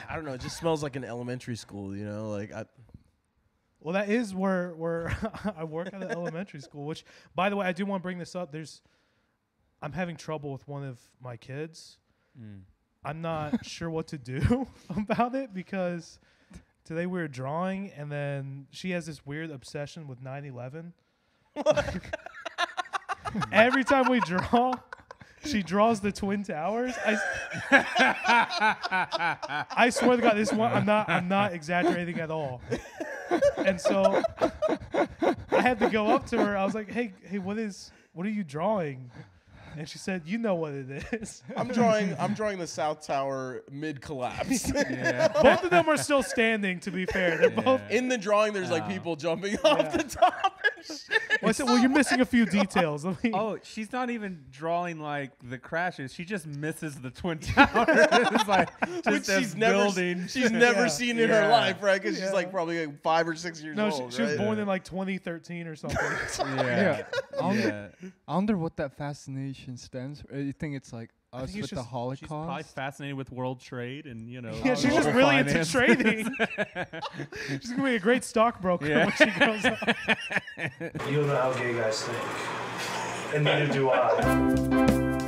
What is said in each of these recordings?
I don't know. It just smells like an elementary school, you know. Like Well, that is where I work at an elementary school. Which, by the way, I do want to bring this up. I'm having trouble with one of my kids. I'm not sure what to do about it because today we were drawing, and then she has this weird obsession with 9/11. Every time we draw, she draws the Twin Towers. I swear to God, this one I'm not exaggerating at all. And so I had to go up to her. I was like, "Hey, what are you drawing?" And she said, "You know what it is." I'm drawing the South Tower mid collapse. Both of them are still standing. To be fair, they're both in the drawing. There's like people jumping off the top and shit. Well, I said, "Well, you're missing a few details." Oh, she's not even drawing like the crashes. She just misses the Twin Towers. It's like which she's never seen in her life, right? Because she's like probably like 5 or 6 years old. She was born in like 2013 or something. I wonder what that fascination stems from. You think it's like us with the Holocaust? She's probably fascinated with world trade and, you know. Yeah, she's just really into trading. She's going to be a great stockbroker when she grows up. You don't know how gay guys think. And neither do I.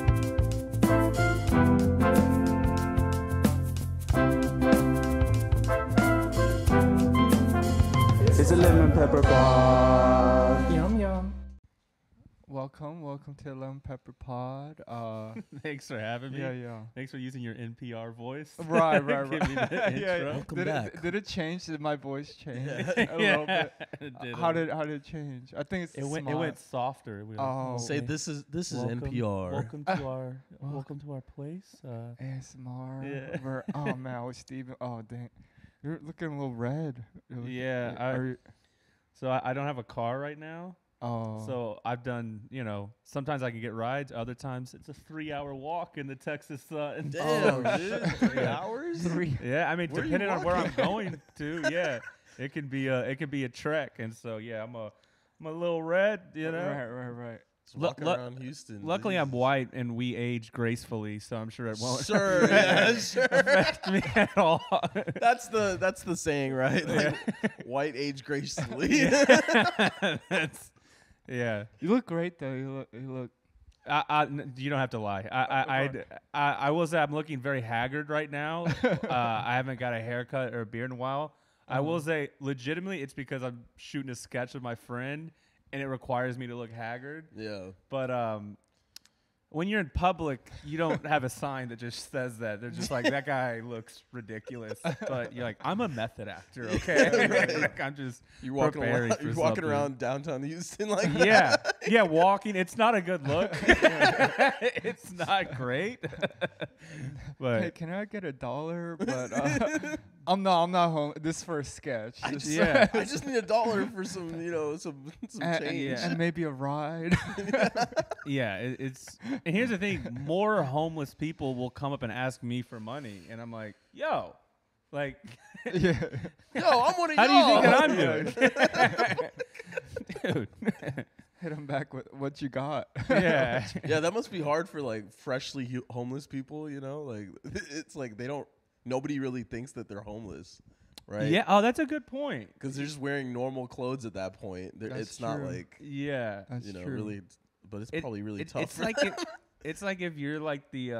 It's a lemon pepper pod. Yum yum. Welcome to the Lemon Pepper Pod. Thanks for having me. Yeah. Thanks for using your NPR voice. Right. Give me the intro. Welcome back. Did it change? Did my voice change Yeah. a little bit? It did. How did it change? I think It went softer. We were Oh. Say this is NPR. Welcome to our place. ASMR. Yeah. Oh man, I was Steven. Oh dang, you're looking a little red. So I don't have a car right now. Oh. So I've done, sometimes I can get rides. Other times it's a 3-hour walk in the Texas sun. Damn, dude. 3 hours? Yeah, I mean, Where are you depending on where I'm walking? going to, yeah, it can be a trek. And so yeah, I'm a little red, Right. Just walking around Houston. Luckily, dude. I'm white and we age gracefully, so I'm sure it won't Sure. affect me at all. That's the saying, right? Like, white age gracefully. Yeah. You look great though. You look. You don't have to lie. I will say I'm looking very haggard right now. I haven't got a haircut or a beard in a while. I will say, legitimately, it's because I'm shooting a sketch with my friend, and it requires me to look haggard. Yeah. But when you're in public, you don't have a sign that just says that. They're just like, that guy looks ridiculous. But you're like, I'm a method actor, okay? Right. Like, I'm just You're walking preparing for something. around downtown Houston like that. Yeah, walking. It's not a good look. It's not great. But Hey, can I get $1? But I'm not home. This is for a sketch. I This- just need $1 for some change. and maybe a ride. yeah, it's. And here's the thing: more homeless people will come up and ask me for money, and I'm like, yo, like, Yeah. Yo, I'm one of how y'all. do you think that I'm doing, dude? Hit him back with what you got. Yeah. Yeah, that must be hard for like freshly homeless people. Like it's like nobody really thinks that they're homeless, right? Yeah. Oh, that's a good point. Because they're just wearing normal clothes at that point. That's It's not true. like Yeah. That's true. really, but it's probably really tough. It's like it's like if you're like the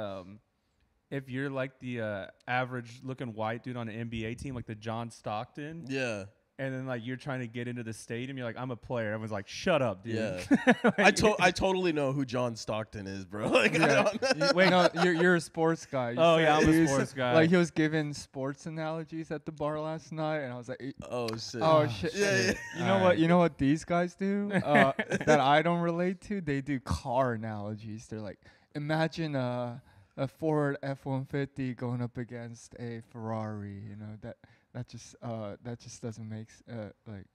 average looking white dude on an NBA team, like the John Stockton. Yeah. And then like you're trying to get into the stadium, you're like, I'm a player. Everyone's like, shut up, dude. Yeah. Like, I totally know who John Stockton is, bro. Like, I Yeah. don't Wait, no, you're a sports guy. You Oh, said- yeah, I'm a you sports said- guy. Like he was giving sports analogies at the bar last night, and I was like, Oh shit. oh shit. Yeah. You know what? You know what these guys do that I don't relate to? They do car analogies. They're like, imagine a Ford F-150 going up against a Ferrari. That just doesn't make like.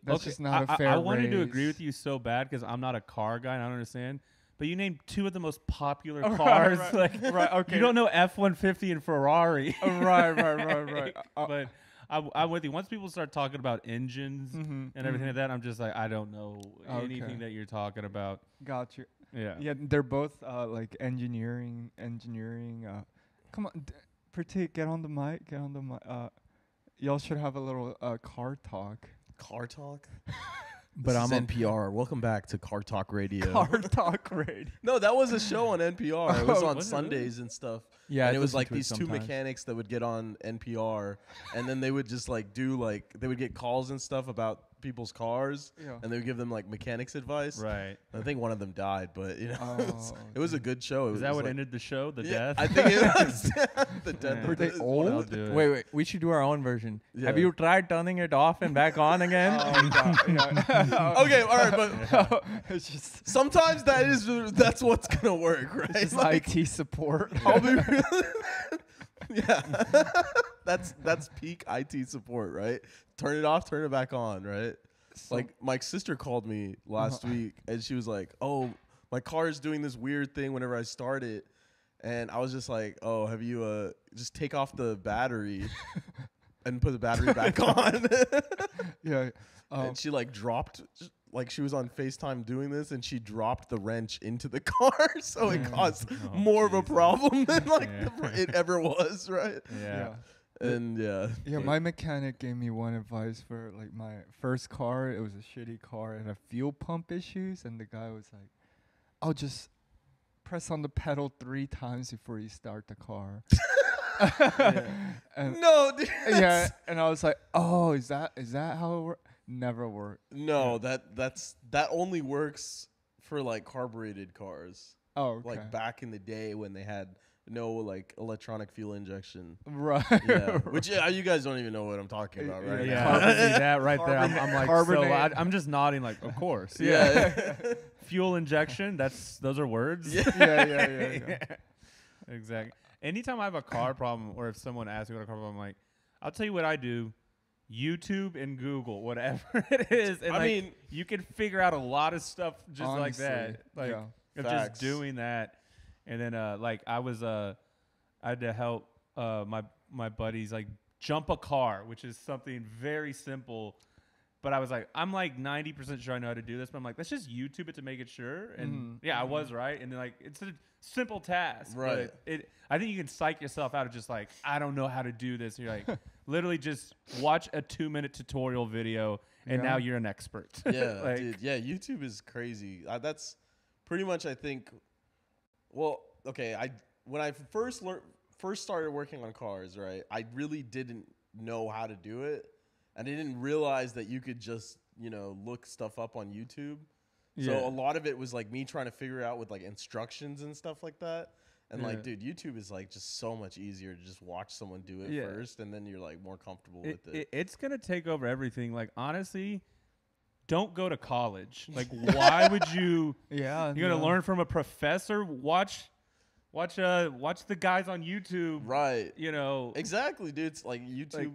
That's just not a fair I wanted to race. agree with you so bad because I'm not a car guy and I don't understand. But you named two of the most popular Right, cars. right, Like, right, okay. You don't know F-150 and Ferrari. Right. But I'm with you. Once people start talking about engines Mhm, and everything mhm. like that, I'm just like, I don't know Okay. anything that you're talking about. Got you. Yeah. Yeah, they're both like engineering. Come on, Pratik, get on the mic. Get on the mic. Y'all should have a little car talk. Car talk. But This I'm is NPR. Welcome back to Car Talk Radio. Car talk radio. No, that was a show on NPR. It was on Was it Sundays and stuff. Yeah, and I it was listen like to it these two sometimes. mechanics that would get on NPR, and then they would just like do like they would get calls and stuff about people's cars, Yeah. and they would give them like mechanics advice. Right. I think one of them died, but you know, Oh, it was a good show. It Is that was what like, ended the show? The yeah, death? I think it was the death. Yeah. of Were they the- old? I'll do it. Wait, we should do our own version. Yeah. Have you tried turning it off and back on again? Oh, God. Yeah. Okay, all right, but It's just sometimes that's what's gonna work, right? it's Like, IT support. I'll be yeah, that's peak IT support, right? Turn it off, turn it back on, right? Like my sister called me last week, and she was like, "Oh, my car is doing this weird thing whenever I start it," and I was just like, "Oh, have you just take off the battery and put the battery back on?" Yeah. And she like dropped, like she was on FaceTime doing this, and she dropped the wrench into the car, so it caused Oh, more of a Jesus. problem than like Yeah. it ever was, right? Yeah. And yeah, Yeah, my mechanic gave me one advice for like my first car. It was a shitty car and a fuel pump issues, and the guy was like, "I'll just press on the pedal 3 times before you start the car." And no, dude, yeah, and I was like, "Oh, is that how it works?" Never worked. no, that only works for like carbureted cars, Oh, okay. like back in the day when they had no like electronic fuel injection. Right. Yeah, which you guys don't even know what I'm talking about, right? Yeah, now. see that right there. I'm like, so Carbonate. I'm just nodding, like, of course. Yeah. Fuel injection. Those are words. Yeah. yeah. Exactly. Anytime I have a car problem, or if someone asks me what a car problem, I'm like, I'll tell you what I do. YouTube and Google, whatever it is. And I like, mean, you can figure out a lot of stuff just like Honestly, that. Like, yeah. of Facts. just doing that. And then, like, I had to help my buddies, like, jump a car, which is something very simple. But I was like, I'm like 90% sure I know how to do this. But I'm like, let's just YouTube it to make it sure. And I was right. And then, like, it's a simple task. Right. But I think you can psych yourself out of just like, I don't know how to do this. And you're like, literally just watch a 2-minute tutorial video, and Yeah. now you're an expert. Yeah, Like, dude. Yeah, YouTube is crazy. That's pretty much, I think. Well, okay. When I first started working on cars, right, I really didn't know how to do it, and I didn't realize that you could just look stuff up on YouTube. So Yeah. a lot of it was like me trying to figure out with like instructions and stuff like that. And like, Yeah. dude, YouTube is like just so much easier to just watch someone do it Yeah. first, and then you're like more comfortable with it. It's gonna take over everything. Like, honestly, don't go to college. Like, why would you? Yeah. You're gonna learn from a professor. Watch the guys on YouTube. Right. You know. Exactly, dude. It's like YouTube,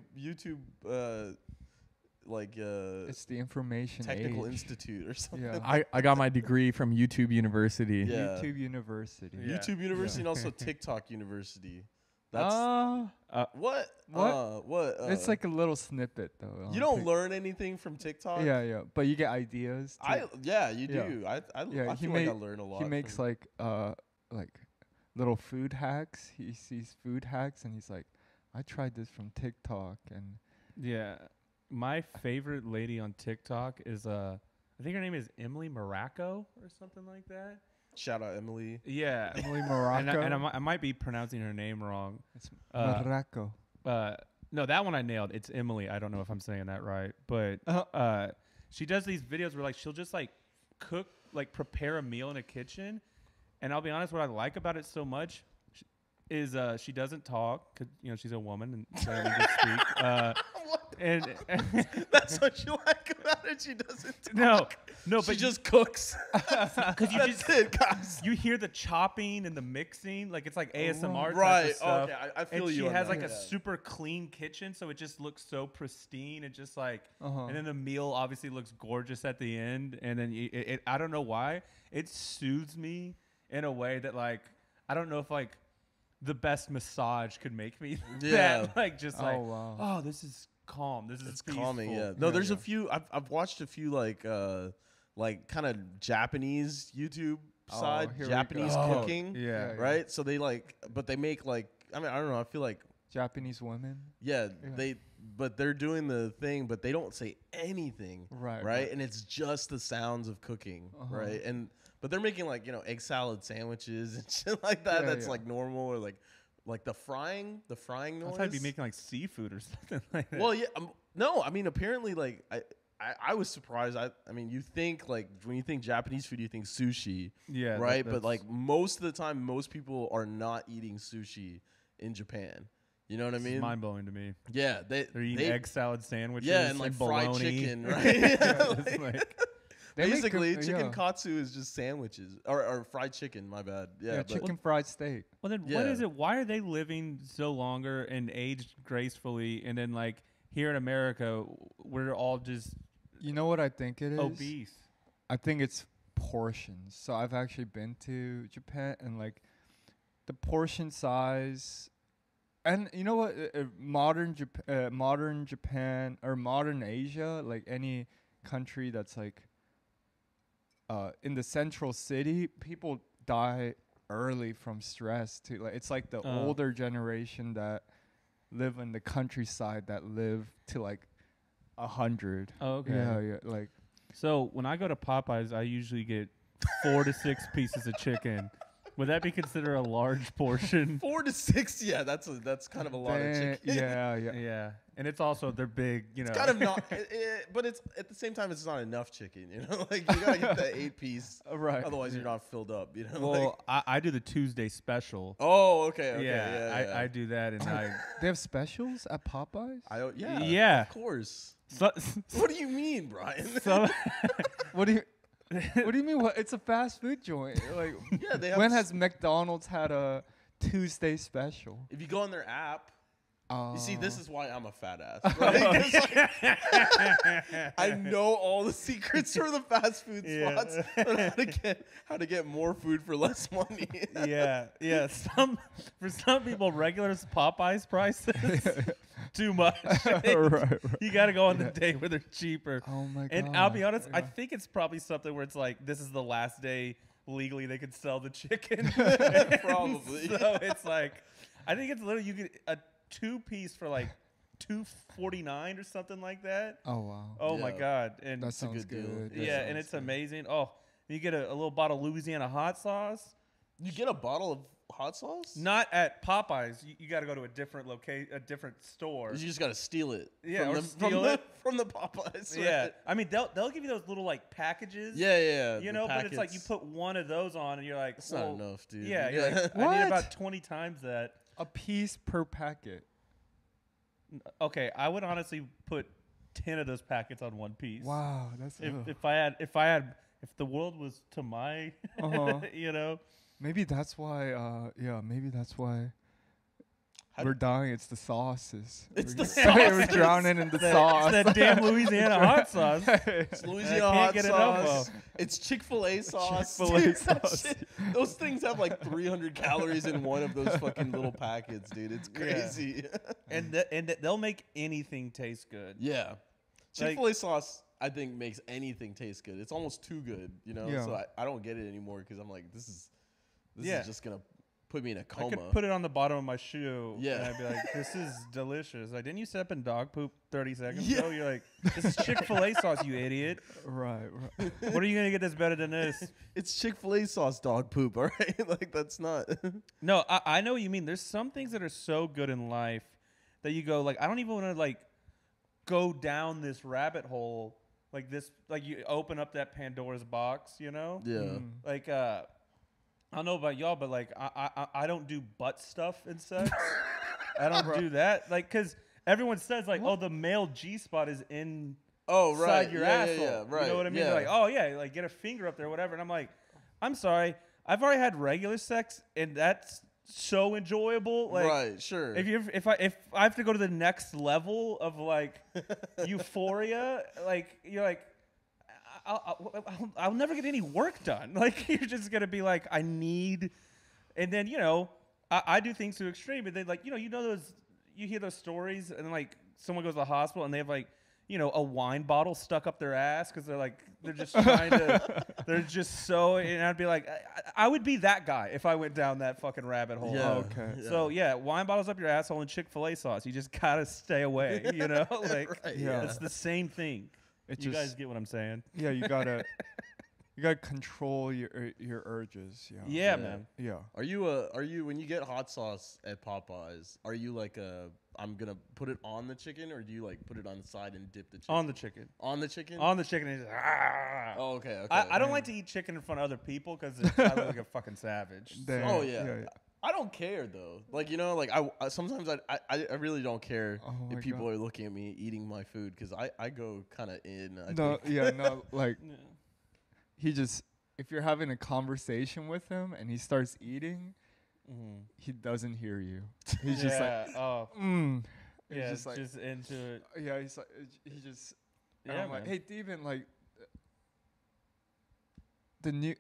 It's the information Technical age. Institute or something. Yeah. I got my degree from YouTube University. Yeah. YouTube University. Yeah. YouTube University and also TikTok University. That's What? what? It's like a little snippet though. you don't learn anything from TikTok. Yeah, but you get ideas. Too. You Yeah. do. I Yeah, feel like I learn a lot. He makes from- like little food hacks. He sees food hacks and he's like, I tried this from TikTok and Yeah. My favorite lady on TikTok is I think her name is Emily Morocco or something like that. shout out Emily. Yeah. Emily And, Morocco. I might be pronouncing her name wrong. It's Uh, Morocco. No, that one I nailed. It's Emily. I don't know if I'm saying that right, but she does these videos where like she'll just like cook, like prepare a meal in a kitchen. And I'll be honest, what I like about it so much is she doesn't talk, 'cause, she's a woman and doesn't need to speak. And That's what you like about it. She doesn't. no, She but just cooks. because you That's just it, guys. you hear the chopping and the mixing, like it's like ASMR type Right. of stuff. Okay. I feel And you. she on has that, like a yeah. super clean kitchen, so it just looks so pristine. It just like, Uh-huh. and then the meal obviously looks gorgeous at the end. And then I don't know why it soothes me in a way that like I don't know if like the best massage could make me. Yeah. That, like just like wow. oh, this is calm. This is It's calming, peaceful. yeah. No, there's yeah. a few. I've watched a few like kind of Japanese YouTube side, here we Japanese go. cooking, Yeah. right? So they like, but they make like, I mean, I don't know. I feel like Japanese women. Yeah, but they're doing the thing, but they don't say anything, right? And it's just the sounds of cooking, right? But they're making like egg salad sandwiches and shit like that. That's like normal, or like the frying noise. I thought I'd be making like seafood or something like that. Well, yeah, no, I mean apparently like I was surprised. I mean, you think like when you think Japanese food, you think sushi, yeah, right? But like most of the time, most people are not eating sushi in Japan. You know what I mean? It's mind blowing to me. Yeah, they're eating egg salad sandwiches. Yeah, and like fried bologna. chicken, right? Like, basically, chicken katsu is just sandwiches or fried chicken. My bad. Yeah, chicken fried steak. Well, then what is it? Why are they living so longer and aged gracefully, and then like here in America, we're all just You know what I think it is? obese? I think it's portions. So I've actually been to Japan, and like the portion size, and you know what? Modern Japan or modern Asia, like any country that's like in the central city, people die early from stress too. Like it's like the older generation that live in the countryside that live to like 100. Oh, okay. Yeah, like. So when I go to Popeyes, I usually get 4 to 6 pieces of chicken. Would that be considered a large portion? 4 to 6, yeah, that's kind of a lot of chicken. Yeah. And it's also they're big, It's kind of not, but it's at the same time it's not enough chicken. Like you gotta get that 8-piece, right? Otherwise you're not filled up. Well, I do the Tuesday special. Oh, okay. Yeah, I do that, and they have specials at Popeyes. Yeah, of course. So, what do you mean, Brian? What do you mean? What? It's a fast food joint. Like, yeah, they have. When has McDonald's had a Tuesday special? If you go on their app, you see, this is why I'm a fat ass. Right? I know all the secrets for the fast food spots, and how to get more food for less money. yeah. For some people, regular Popeyes prices. Too much. Right. You got to go on the day where they're cheaper. Oh my god! And I'll be honest, I think it's probably something where it's like this is the last day legally they could sell the chicken. Probably. So it's like, I think it's literally you get a 2-piece for like $2.49 or something like that. Oh wow! Oh my god! And that sounds good. And it's amazing. Oh, you get a little bottle of Louisiana hot sauce. You get a bottle of hot sauce? Not at Popeyes. You got to go to a different a different store. You just got to steal it. Yeah, from the Popeyes. Right? Yeah, I mean they'll give you those little like packages. Yeah. But it's like you put one of those on and you're like, it's not enough, dude. Yeah, you're like, I need about 20 times that. A piece per packet. Okay, I would honestly put 10 of those packets on one piece. Wow, that's if the world was to my, Maybe that's why. Maybe that's why we're dying. It's the sauces. It's the sauce. We're drowning in the sauce. It's that damn Louisiana hot sauce. It's Louisiana hot sauce. It's Chick-fil-A sauce. Chick-fil-A sauce. Those things have like 300 calories in one of those fucking little packets, dude. It's crazy. And they'll make anything taste good. Yeah. Chick-fil-A sauce, I think, makes anything taste good. It's almost too good, Yeah. So I don't get it anymore because I'm like, this is just going to put me in a coma. I could put it on the bottom of my shoe. Yeah. And I'd be like, this is delicious. Like, didn't you step in dog poop 30 seconds ago? You're like, this is Chick-fil-A sauce, you idiot. Right. What are you going to get that's better than this? It's Chick-fil-A sauce dog poop, all right? Like, that's not. No, I know what you mean. There's some things that are so good in life that you go, like, I don't even want to, like, go down this rabbit hole. Like this, like you open up that Pandora's box, Yeah. Like, I don't know about y'all, but like I don't do butt stuff and sex. I don't do that. Like, cause everyone says like, oh, the male G spot is in inside your asshole. Yeah, right. You know what I mean? Yeah. They're like, oh yeah, like get a finger up there, whatever. And I'm like, I'm sorry, I've already had regular sex, and that's so enjoyable. Like, right, sure. If I have to go to the next level of like euphoria, like you're like, I'll never get any work done. Like you're just gonna be like, I need, and then I do things to extreme, but then like you know those, you hear those stories and like someone goes to the hospital and they have like a wine bottle stuck up their ass because they're just trying to, they're just so, and I'd be like, I would be that guy if I went down that fucking rabbit hole. Yeah. Okay. So wine bottles up your asshole and Chick-fil-A sauce. You just gotta stay away, like Right, yeah. it's the same thing. It You just, guys get what I'm saying? yeah, you gotta control your urges. Yeah. Yeah, man. Yeah. Are you when you get hot sauce at Popeyes? Are you like I'm gonna put it on the chicken, or do you like put it on the side and dip the chicken? On the chicken. On the chicken. On the chicken. And just, Oh, okay. Okay. I don't like to eat chicken in front of other people because I look like a fucking savage. Damn. Oh yeah. I don't care though. Like like I sometimes I really don't care Oh my if people God. are looking at me eating my food because I go kind of in. I No. think. Yeah. No. Like Yeah. he just, if you're having a conversation with him and he starts eating, he doesn't hear you. He's just like, He's yeah, just like, just into it. yeah. He's like, he just. And Yeah, I'm like, man. hey, Steven, like the new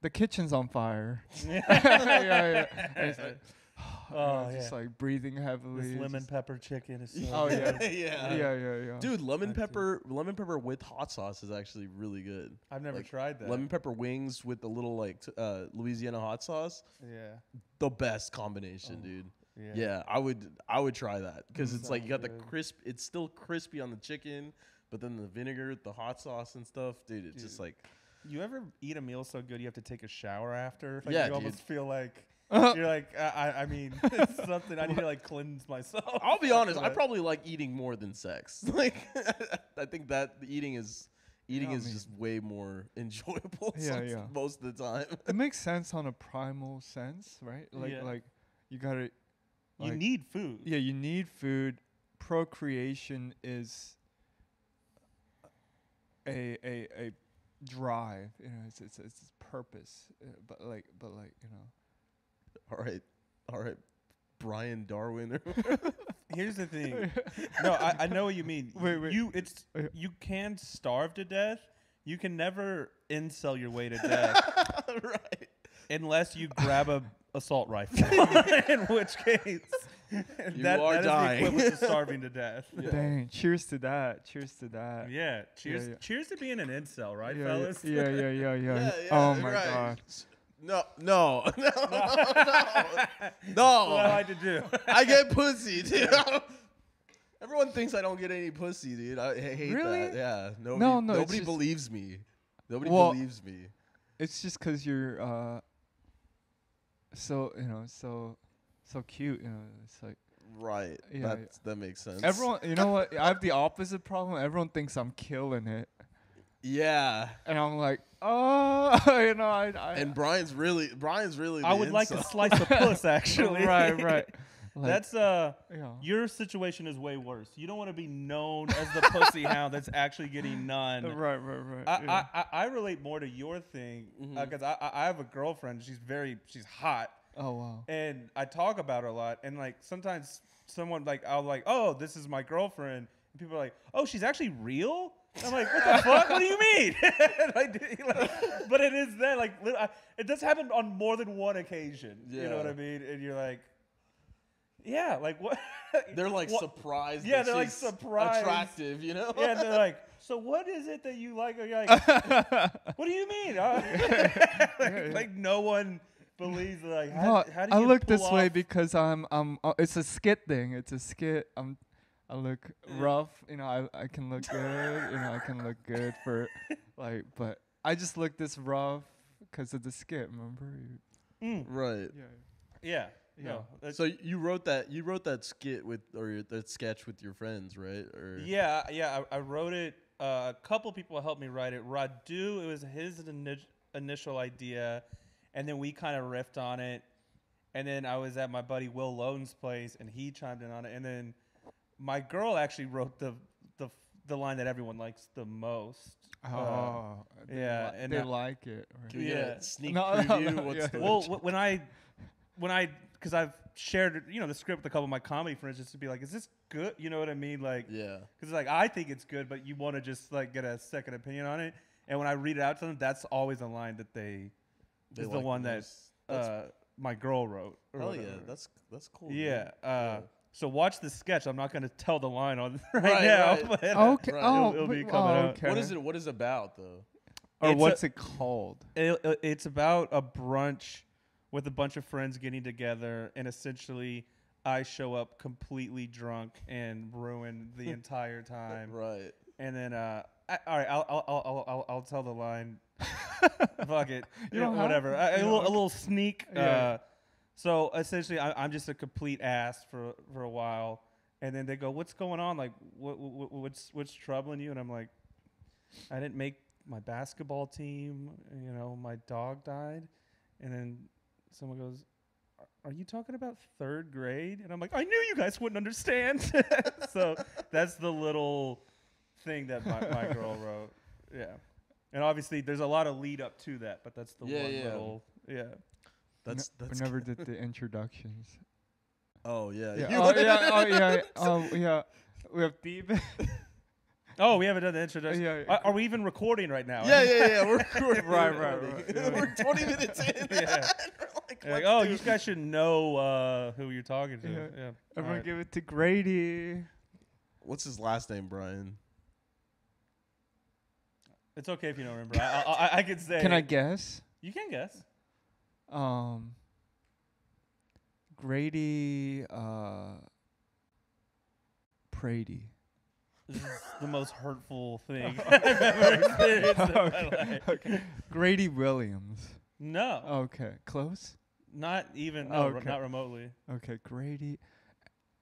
the kitchen's on fire. yeah. And he's like, just like breathing heavily. This lemon just- pepper chicken is so Oh yeah. yeah. Yeah. Dude, lemon pepper with hot sauce is actually really good. I've never Like, tried that. Lemon pepper wings with the little Louisiana hot sauce, Yeah. the best combination, dude. Yeah. Yeah, I would try that because it's like you got the good. crisp. It's still crispy on the chicken, but then the vinegar, the hot sauce and stuff, dude. It's just like You ever eat a meal so good you have to take a shower after? Like Yeah, you almost dude. feel like you're like I mean it's something I need to like cleanse myself. I'll be honest. I But- probably like eating more than sex. Like I think that eating is I mean- just way more enjoyable. Yeah. Most of the time. It makes sense on a primal sense, right? Like Yeah. like you gotta. you Like, need food. Yeah, you need food. Procreation is a drive. You know, it's purpose. But like you know. All right, Brian Darwin. Here's the thing. No, I know what you mean. Wait. You can starve to death. You can never incel your way to death Right. unless you grab a assault rifle. In which case, that are is dying. the equivalent to starving to death. Dang! Cheers to that. Cheers to that. Yeah. Cheers. yeah. Cheers to being an incel, right, Yeah, fellas? yeah. Oh my god. No. That's what I No. like to do. I get pussy, dude. Everyone thinks I don't get any pussy, dude. I hate Really? that. Yeah. Nobody, No, it's nobody just- believes me. Nobody Well- believes me. It's just 'cause you're so you know so cute. You know, it's like Right. Yeah, That makes sense. everyone. You know what? I have the opposite problem. Everyone thinks I'm killing it, Yeah. and I'm like, oh, you know, I And Brian's really I the would like to incel. slice a puss, actually. right. Like, That's yeah. your situation is way worse. You don't want to be known as the pussy hound that's actually getting none. Right. Yeah. I relate more to your thing because I have a girlfriend. She's hot, Oh wow. and I talk about her a lot. And like sometimes someone I'll like, oh, this is my girlfriend, and people are like, oh, she's actually real. I'm like, what the fuck? What do you mean? But it is that it does happen on more than one occasion. You know Yeah. what I mean? And you're like, yeah, like what? They're like What- surprised. Yeah, that they're like she's surprised. attractive, you know? Yeah, and they're like, so what is it that you like? Or you're like, what do you mean? Like no one believes. Like, how do you I look pull this way off- because I'm it's a skit thing. It's a skit. I look rough. You know, I can look good. You know, I can look good for but I just look this rough because of the skit. Remember? Right. Yeah. Yeah. No, that's- So you wrote that skit that sketch with your friends, right? Or yeah. I wrote it. A couple people helped me write it. Radu, it was his initial idea, and then we kind of riffed on it. And then I was at my buddy Will Lone's place, and he chimed in on it. And then my girl actually wrote the line that everyone likes the most. Oh, yeah, and they I- like it. Right? Can we get Yeah. a sneak No, preview? no, What's yeah. the Well, when I because I've shared the script with a couple of my comedy friends just to be like, is this good? You know what I mean? Like, yeah. because I think it's good, but you want to just get a second opinion on it. And when I read it out to them, that's always a line that they is the like one the that most. That's- my girl wrote. Or Hell yeah, whatever. that's cool. Yeah. dude. So watch the sketch. I'm not going to tell the line on right, Right, now. right. But Okay. Right. Oh, it'll be but- coming oh, out. okay. What is it about though? Or It's what's it called? It's about a brunch with a bunch of friends getting together, and essentially I show up completely drunk and ruin the entire time. Right. And then, all right, I'll tell the line. Fuck it, You don't have whatever. to. A little sneak. Yeah. So essentially, I'm just a complete ass for a while, and then they go, "What's going on? Like, what's troubling you?" And I'm like, "I didn't make my basketball team. You know, my dog died." And then someone goes, "Are you talking about third grade?" And I'm like, "I knew you guys wouldn't understand." So that's the little thing that my girl wrote. Yeah. And obviously there's a lot of lead up to that, but that's the one little That's We never did the introductions. Oh yeah. Yeah. You- Oh yeah. Oh yeah. Oh yeah. We have Deep. Oh, we haven't done the introduction. Yeah. Are we even recording right now? Yeah. We're Right. We're 20 minutes in. Yeah. We're Like, let's oh, do you it. guys should know who you're talking to. Yeah. Yeah. Everyone Alright. give it to Grady. What's his last name, Brian? It's okay if you don't remember. I could say. Can I guess? You can guess. Grady Prady. This is the most hurtful thing I've ever experienced in my life. Okay. Grady Williams. No, Okay. Close? not even. No, Okay. not remotely. Okay, Grady.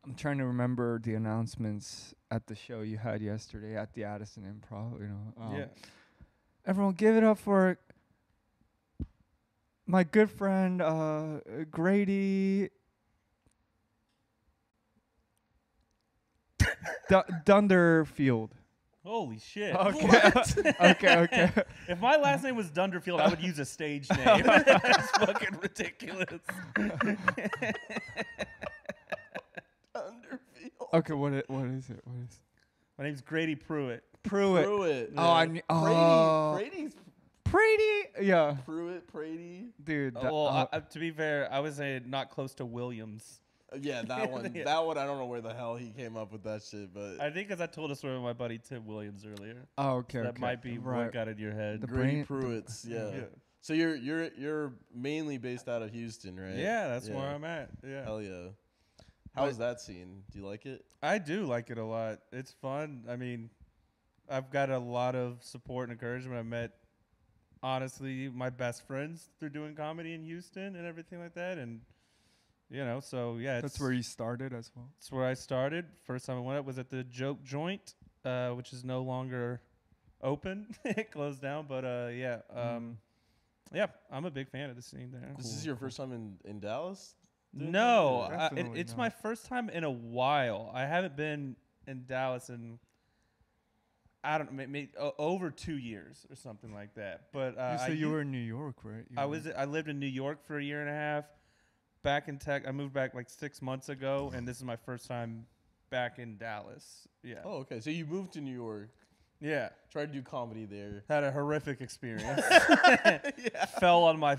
I'm trying to remember the announcements at the show you had yesterday at the Addison Improv. You know, Yeah. Everyone, give it up for my good friend Grady Dunderfield. Holy shit. Okay. Okay. If my last name was Dunderfield, I would use a stage name. That's fucking ridiculous. Underfield. Okay, what is it? What is My name's Grady Pruitt. Pruitt? Pruitt. Oh, I knew. Oh, Brady's Prady. Yeah, Pruitt. Brady. dude. That, Well, to be fair, I was not close to Williams. Yeah, that one. Yeah. That one. I don't know where the hell he came up with that shit, but I think because I told a story with my buddy Tim Williams earlier. oh, okay. That okay. might be right. what got in your head. The Grady brain- Pruitt's. Yeah. Yeah. So you're mainly based out of Houston, right? Yeah, that's Yeah. where I'm at. Yeah. Hell yeah. How's that scene? Do you like it? I do like it a lot. It's fun. I mean, I've got a lot of support and encouragement. I met, honestly, my best friends through doing comedy in Houston and everything like that. And, you know, so yeah. That's where you started as well. That's where I started. First time I went up was at the Joke Joint, which is no longer open. It closed down. But, yeah. Yeah, I'm a big fan of the scene there. This is your first time in Dallas? doing No, comedy, or- Definitely it's not. my first time in a while. I haven't been in Dallas in, I don't know, maybe over 2 years or something like that. But You said you were in New York, right? I lived in New York for a year and a half. Back in I moved back like 6 months ago, and this is my first time back in Dallas. Yeah, Oh, okay. So you moved to New York, yeah. tried to do comedy there. Had a horrific experience. Yeah. fell on my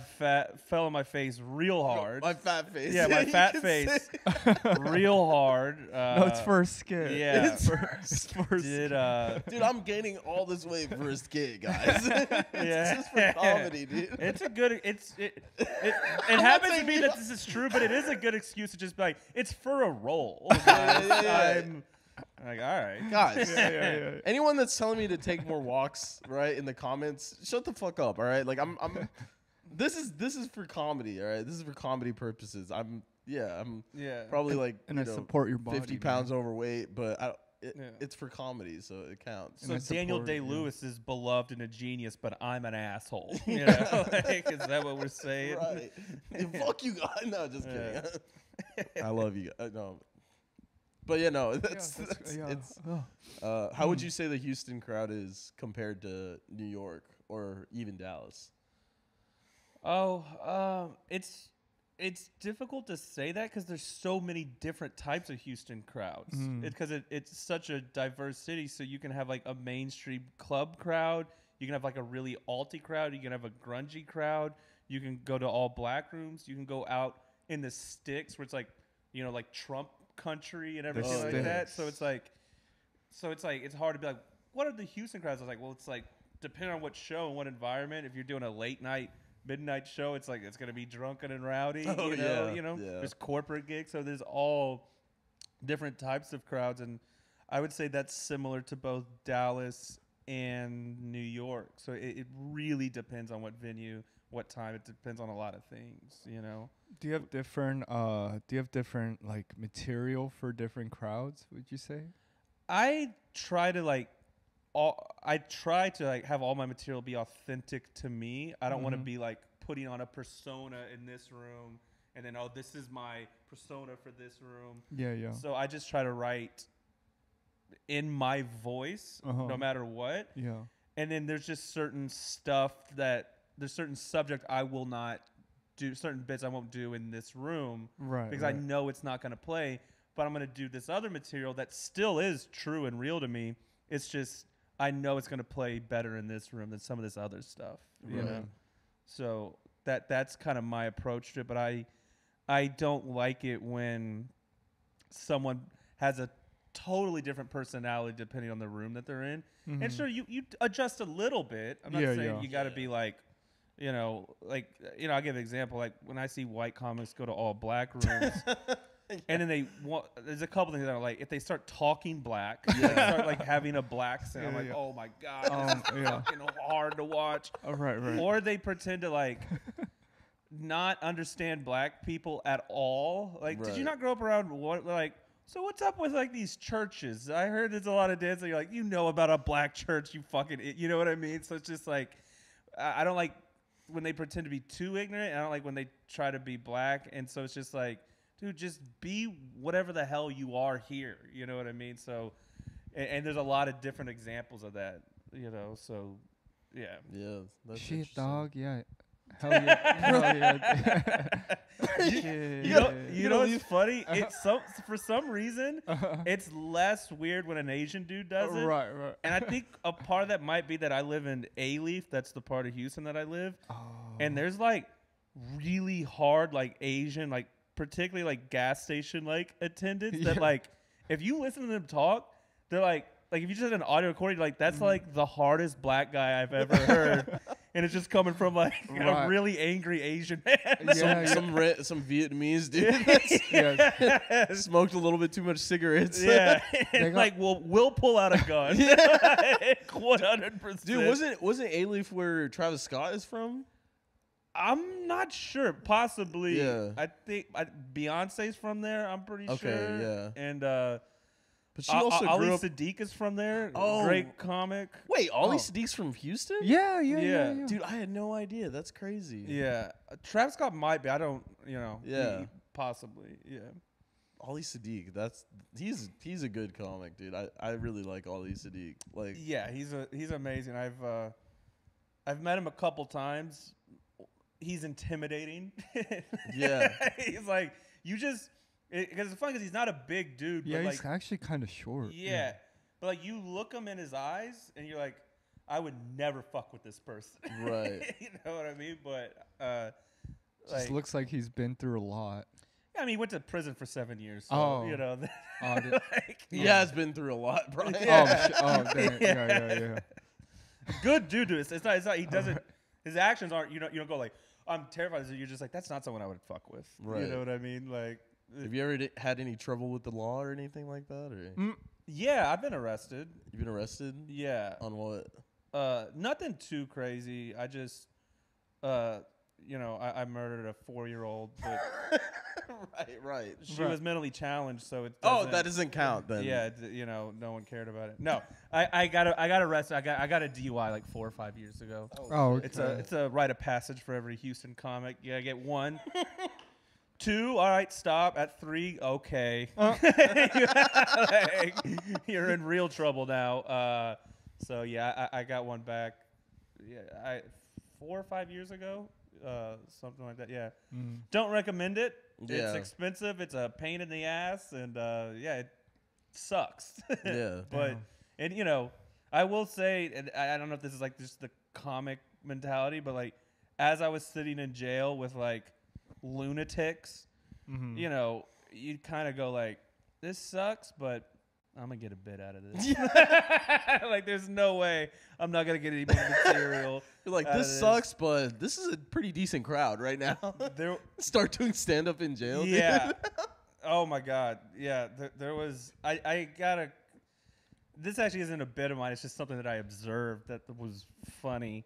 face real hard. My fat face. Yeah, my You fat can face. say- Real hard. No, it's for a skit. Yeah. It's It's for a Did Dude, I'm gaining all this weight for a skit, guys. It's Yeah. just for comedy, dude. It's a good. It happens to be that this is true, but it is a good excuse to just be like, it's for a role. Yeah. I'm like, all right. Guys, yeah. anyone that's telling me to take more walks, right, in the comments, shut the fuck up, all right? Like I'm this is for comedy, all right? This is for comedy purposes. I'm Yeah. probably like And you I know, support your body. 50 pounds overweight, but Yeah. it's for comedy, so it counts. So And I Daniel support it, yeah. Day-Lewis is beloved and a genius, but I'm an asshole. You know, like, is that what we're saying? Right. Yeah, fuck you guys. No, just Yeah. kidding. I love you guys. No. But yeah, no, that's yeah. it's how would you say the Houston crowd is compared to New York or even Dallas? It's difficult to say that because there's so many different types of Houston crowds. Because it's such a diverse city, so you can have like a mainstream club crowd, you can have like a really alty crowd, you can have a grungy crowd, you can go to all black rooms, you can go out in the sticks where it's like, you know, like Trump country and everything like that. So it's like it's hard to be like, what are the Houston crowds? I was like, well, it's like depending on what show and what environment. If you're doing a late night, midnight show, it's like it's gonna be drunken and rowdy. There's corporate gigs, so there's all different types of crowds, and I would say that's similar to both Dallas and New York. So it really depends on what venue, what time. It depends on a lot of things, Do you have different like material for different crowds, would you say? I try to have all my material be authentic to me. I don't want to be like putting on a persona in this room and then, this is my persona for this room. Yeah. So I just try to write in my voice, no matter what. Yeah. And then there's just certain certain subject I will not do, certain bits I won't do in this room. Right. Because I know it's not going to play, but I'm going to do this other material that still is true and real to me. It's just, I know it's going to play better in this room than some of this other stuff. You know? So that's kind of my approach to it. But I don't like it when someone has a totally different personality depending on the room that they're in. And sure, you adjust a little bit. I'm not saying you got to be like, I'll give an example. Like when I see white comics go to all black rooms, and then there's a couple things that are like, if they start talking black, start like having a black accent, I'm like, oh my God, this is fucking hard to watch. Right. Or they pretend to like not understand black people at all. Like, did you not grow up around so what's up with like these churches? I heard there's a lot of dads that you're like, about a black church, you fucking, you know what I mean? So it's just like, I don't like when they pretend to be too ignorant. I don't like when they try to be black. And so it's just like, dude, just be whatever the hell you are here. You know what I mean? So, and there's a lot of different examples of that, so yeah. Yeah. That's Shit, dog. Yeah. Hell yeah. You know what's funny? It's for some reason, it's less weird when an Asian dude does it. Right. And I think a part of that might be that I live in A-Leaf. That's the part of Houston that I live. And there's like really hard like Asian, like particularly like gas station like attendants that like if you listen to them talk, they're like if you just had an audio recording, like that's like the hardest black guy I've ever heard. And it's just coming from like a really angry Asian man. Some Vietnamese dude smoked a little bit too much cigarettes. Yeah, and like we'll pull out a gun. 100%. Dude, wasn't A-Leaf where Travis Scott is from? I'm not sure. Possibly. Yeah. I think Beyonce's from there. I'm pretty sure. Okay. Yeah. And but she also Ali grew up. Sadiq is from there. Oh. Great comic. Wait, Ali Sadiq's from Houston? Yeah. Dude, I had no idea. That's crazy. Yeah. Travis Scott might be. I don't. Yeah. Possibly. Yeah. Ali Sadiq. He's a good comic, dude. I really like Ali Sadiq. Like. Yeah, he's amazing. I've met him a couple times. He's intimidating. Yeah. He's like, because it's funny because he's not a big dude. Yeah, but he's like, actually kind of short. Yeah. But like you look him in his eyes and you're like, I would never fuck with this person. Right. You know what I mean? But just looks like he's been through a lot. I mean, he went to prison for 7 years. So, he has been through a lot, bro. Yeah. Dang. Yeah. Good dude. It's not. He doesn't. His actions aren't. You don't go like, I'm terrified. You're just like, that's not someone I would fuck with. Right. You know what I mean? Like. Have you ever had any trouble with the law or anything like that? Or Yeah, I've been arrested. You've been arrested? Yeah. On what? Nothing too crazy. I just, I murdered a 4-year-old. But Right. She was mentally challenged, so it. That doesn't count then. Yeah, no one cared about it. No, I got arrested. I got a DUI like 4 or 5 years ago. Okay. It's a rite of passage for every Houston comic. Yeah, I get 1. 2, all right, stop. At 3, okay. Like, you're in real trouble now. So yeah, I got one back. Yeah, 4 or 5 years ago, something like that. Yeah, Don't recommend it. Yeah. It's expensive. It's a pain in the ass, and it sucks. Yeah, but and I will say, and I don't know if this is like just the comic mentality, but like as I was sitting in jail with like lunatics, you'd kind of go like, this sucks, but I'm gonna get a bit out of this. Like, there's no way I'm not gonna get any more material. You're like, out this of sucks, but this is a pretty decent crowd right now. There, Start doing stand up in jail. yeah. Dude. Oh my God. Yeah. There was. I gotta. This actually isn't a bit of mine. It's just something that I observed that was funny.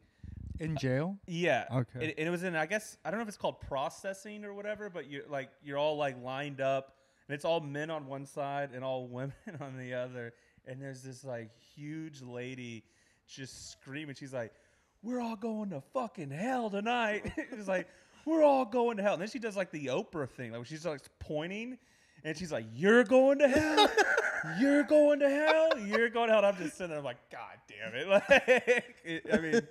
In jail? Yeah. Okay. And it was in, I guess, I don't know if it's called processing or whatever, but you're all like lined up, and it's all men on one side and all women on the other. And there's this like huge lady just screaming. She's like, "We're all going to fucking hell tonight." It's like, "We're all going to hell." And then she does like the Oprah thing, like she's like pointing, and she's like, "You're going to hell. You're going to hell. You're going to hell." And I'm just sitting there, I'm like, God damn it. Like, I mean,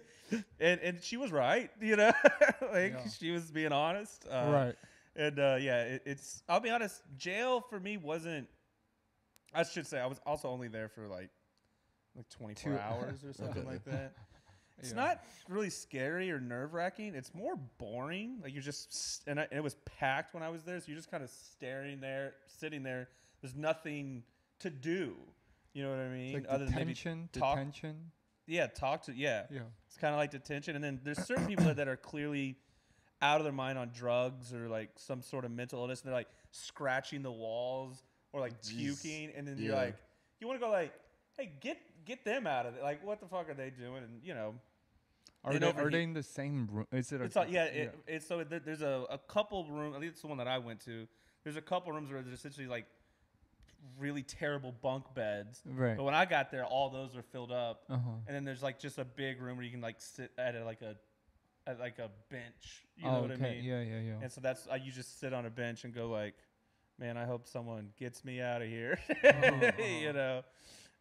and she was right, you know, like she was being honest. Right. And it's, I'll be honest, jail for me wasn't, I should say, I was also only there for like 24 hours or something like that. It's not really scary or nerve wracking. It's more boring. Like you're just, and it was packed when I was there, so you're just kind of staring there, sitting there. There's nothing to do. You know what I mean? Like other detention. than maybe talk. Detention. Yeah, talk to. Yeah. Yeah. It's kind of like detention, and then there's certain people that are clearly out of their mind on drugs or like some sort of mental illness, and they're like scratching the walls or like puking, and then you're like, you want to go like, hey, get them out of it. Like, what the fuck are they doing? And you know, Are they in the same room? Is it? It's it's so there's a couple rooms. At least it's the one that I went to. There's a couple rooms where there's essentially like really terrible bunk beds. Right. But when I got there, all those are filled up. Uh-huh. And then there's like just a big room where you can like sit at a bench. You know what I mean? Yeah. And so you just sit on a bench and go like, man, I hope someone gets me out of here. You know.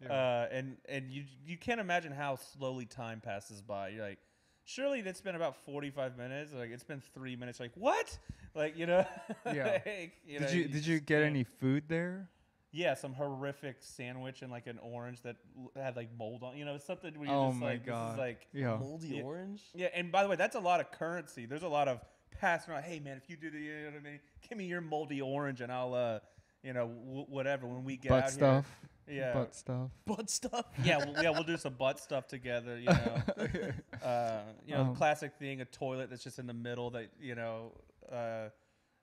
Yeah. And you can't imagine how slowly time passes by. You're like, surely it's been about 45 minutes. Like it's been 3 minutes. Like what? Like, you know. Yeah. Like, Did you get any food there? Yeah, some horrific sandwich and like an orange that had like mold on. You know, something where Oh you're just my like, God. this is like Moldy orange. Yeah, and by the way, that's a lot of currency. There's a lot of passing around. Hey man, if you do you know what I mean? Give me your moldy orange and I'll whatever when we get Butt out stuff. here. Yeah. Butt stuff. Butt stuff. Yeah, we'll do some butt stuff together. You know, the classic thing, a toilet that's just in the middle. That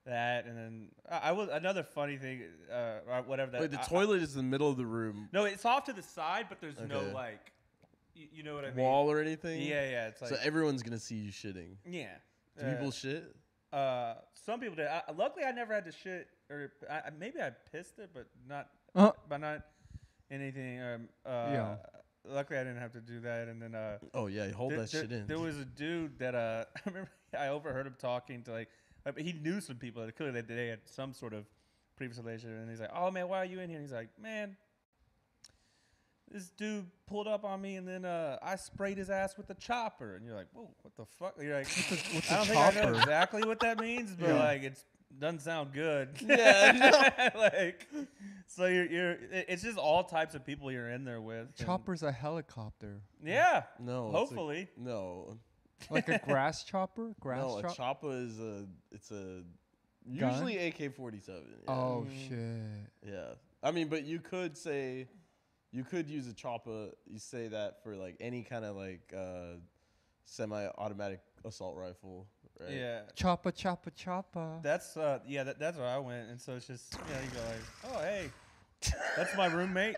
that, and then I was another funny thing, or whatever. That Wait, the toilet is in the middle of the room. No, it's off to the side, but there's no like, you know what I mean? Wall or anything. Yeah. It's like, so everyone's gonna see you shitting. Yeah. Do people shit? Some people did. Luckily, I never had to shit, or maybe I pissed it, but not anything. Luckily, I didn't have to do that. And then hold that shit in. There was a dude that I remember. I overheard him talking to like. He knew some people that clearly they had some sort of previous relationship, and he's like, "Oh man, why are you in here?" And he's like, "Man, this dude pulled up on me, and then I sprayed his ass with the chopper." And you're like, "Whoa, what the fuck?" You're like, what's "I don't think I know exactly what that means, but like it doesn't sound good." Yeah, like so you're it's just all types of people you're in there with. Chopper's a helicopter. Yeah, no, hopefully no. Like a grass chopper? No, a chopper is usually AK-47. Yeah. Oh shit. Yeah. I mean, but you could use a chopper. You say that for like any kind of like semi-automatic assault rifle, right? Yeah. Chopper. That's that's where I went, and so it's just you go like, oh hey, that's my roommate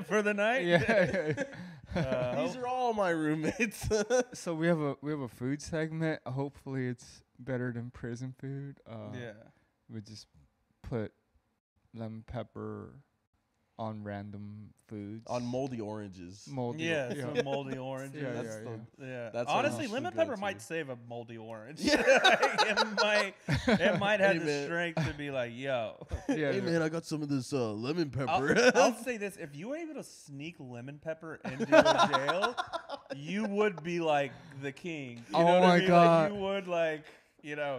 for the night. Yeah. These are all my roommates. So we have a food segment. Hopefully it's better than prison food. We just put lemon pepper on random foods. On moldy oranges. Some moldy oranges. That's honestly, lemon pepper might save a moldy orange. it might have the strength to be like, yo. Hey man, I got some of this lemon pepper. I'll say this: if you were able to sneak lemon pepper into a jail, you would be like the king. You know what I mean? God! Like, you would like,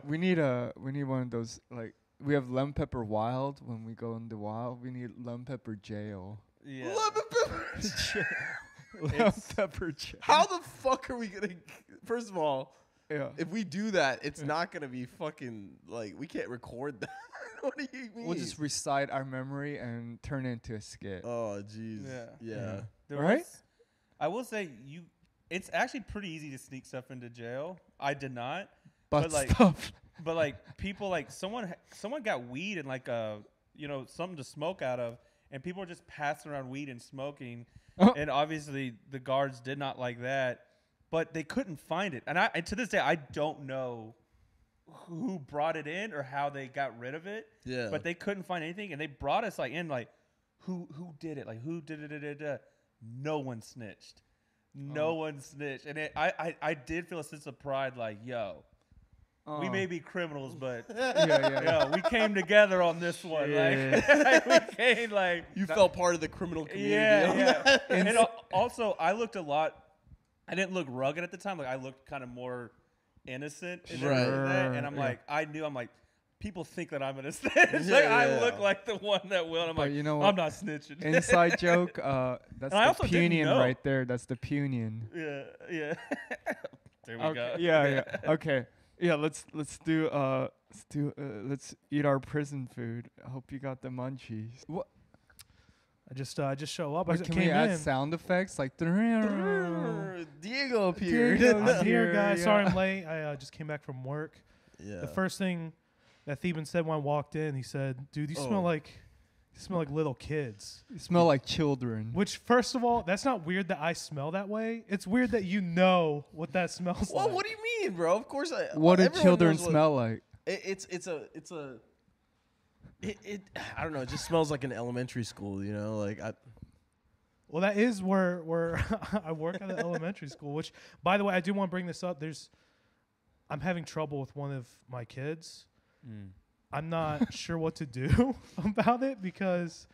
We need one of those like. We have lemon pepper wild. When we go into wild, we need lemon pepper jail. Yeah. Lemon pepper. Lemon pepper jail. How the fuck are we gonna? First of all, Yeah. If we do that, it's not gonna be fucking like we can't record that. What do you mean? We'll just recite our memory and turn it into a skit. Oh jeez. Yeah. There Right? was- I will say it's actually pretty easy to sneak stuff into jail. I did not. But like- stuff. But like people like someone got weed and like something to smoke out of, and people were just passing around weed and smoking, and obviously the guards did not like that, but they couldn't find it, and to this day I don't know who brought it in or how they got rid of it. Yeah. But they couldn't find anything, and they brought us like in like who did it, like who did it. No one snitched. No one snitched, and I did feel a sense of pride, like yo. We may be criminals, but we came together on this one. Like, we came like You felt part of the criminal community. yeah. And also, I looked a lot. I didn't look rugged at the time. Like I looked kind of more innocent, in Right. that. And I'm like, I'm like, people think that I'm innocent. It's like I look like the one that will. And I'm But like, you know what? I'm not snitching. Inside joke. That's And I also the didn't punion know. right there. That's the punion. yeah. There we Okay. go. Yeah. Okay. Yeah. Let's eat our prison food. I hope you got the munchies. What? I just show up. I Wait, just can we came add in. sound effects like? Diego appeared. I'm here, guys. Yeah. Sorry I'm late. I just came back from work. Yeah. The first thing that Theben said when I walked in, he said, "Dude, you Oh. smell like little kids." You smell like children. Which, first of all, that's not weird that I smell that way. It's weird that you know what that smells Well, like. what do you mean, bro? Of course, What do everyone children knows what- smell like? I don't know. It just smells like an elementary school, you know. Like Well, that is where I work at an elementary school. Which, by the way, I do want to bring this up. I'm having trouble with one of my kids. I'm not sure what to do about it because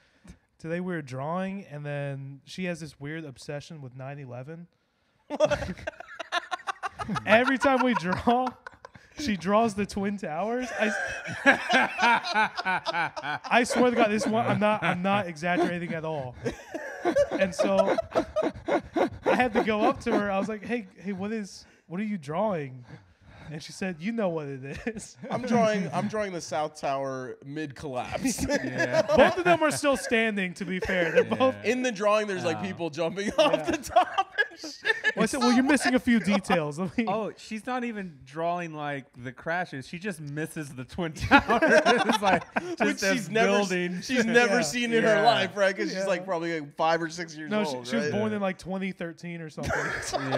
today we were drawing, and then she has this weird obsession with 9/11. Every time we draw, she draws the Twin Towers. I swear to God, this one I'm not exaggerating at all. And so I had to go up to her. I was like, "Hey, what are you drawing?" And she said, "You know what it is." I'm drawing the South Tower mid collapse. Both of them are still standing. To be fair, they're both. In the drawing, there's like people jumping off the top and shit. Well, I said, "Well, you're missing a few details." I mean, Oh, she's not even drawing like the crashes. She just misses the Twin Towers. It's like Which just she's as never buildings. she's never Yeah. seen in her Yeah. life, right? Because she's Yeah. like probably like 5 or 6 years no, old. she was right? born in like 2013 or something.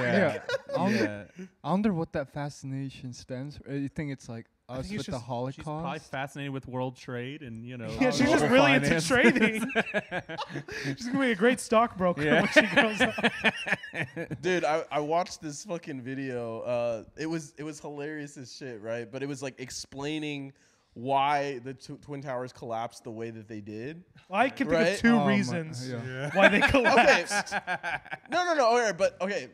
Yeah. Yeah. I wonder what that fascination stems from. You think it's like us think with it's the just- She's probably Holocaust? fascinated with world trade and Yeah, she's just global really into finance. trading. She's gonna be a great stockbroker Yeah. when she grows up. Dude, I watched this fucking video. It was hilarious as shit, right? But it was like explaining why the Twin Towers collapsed the way that they did. I can think Right? of two Oh my- reasons yeah. why they Okay. collapsed. No. Okay, but okay.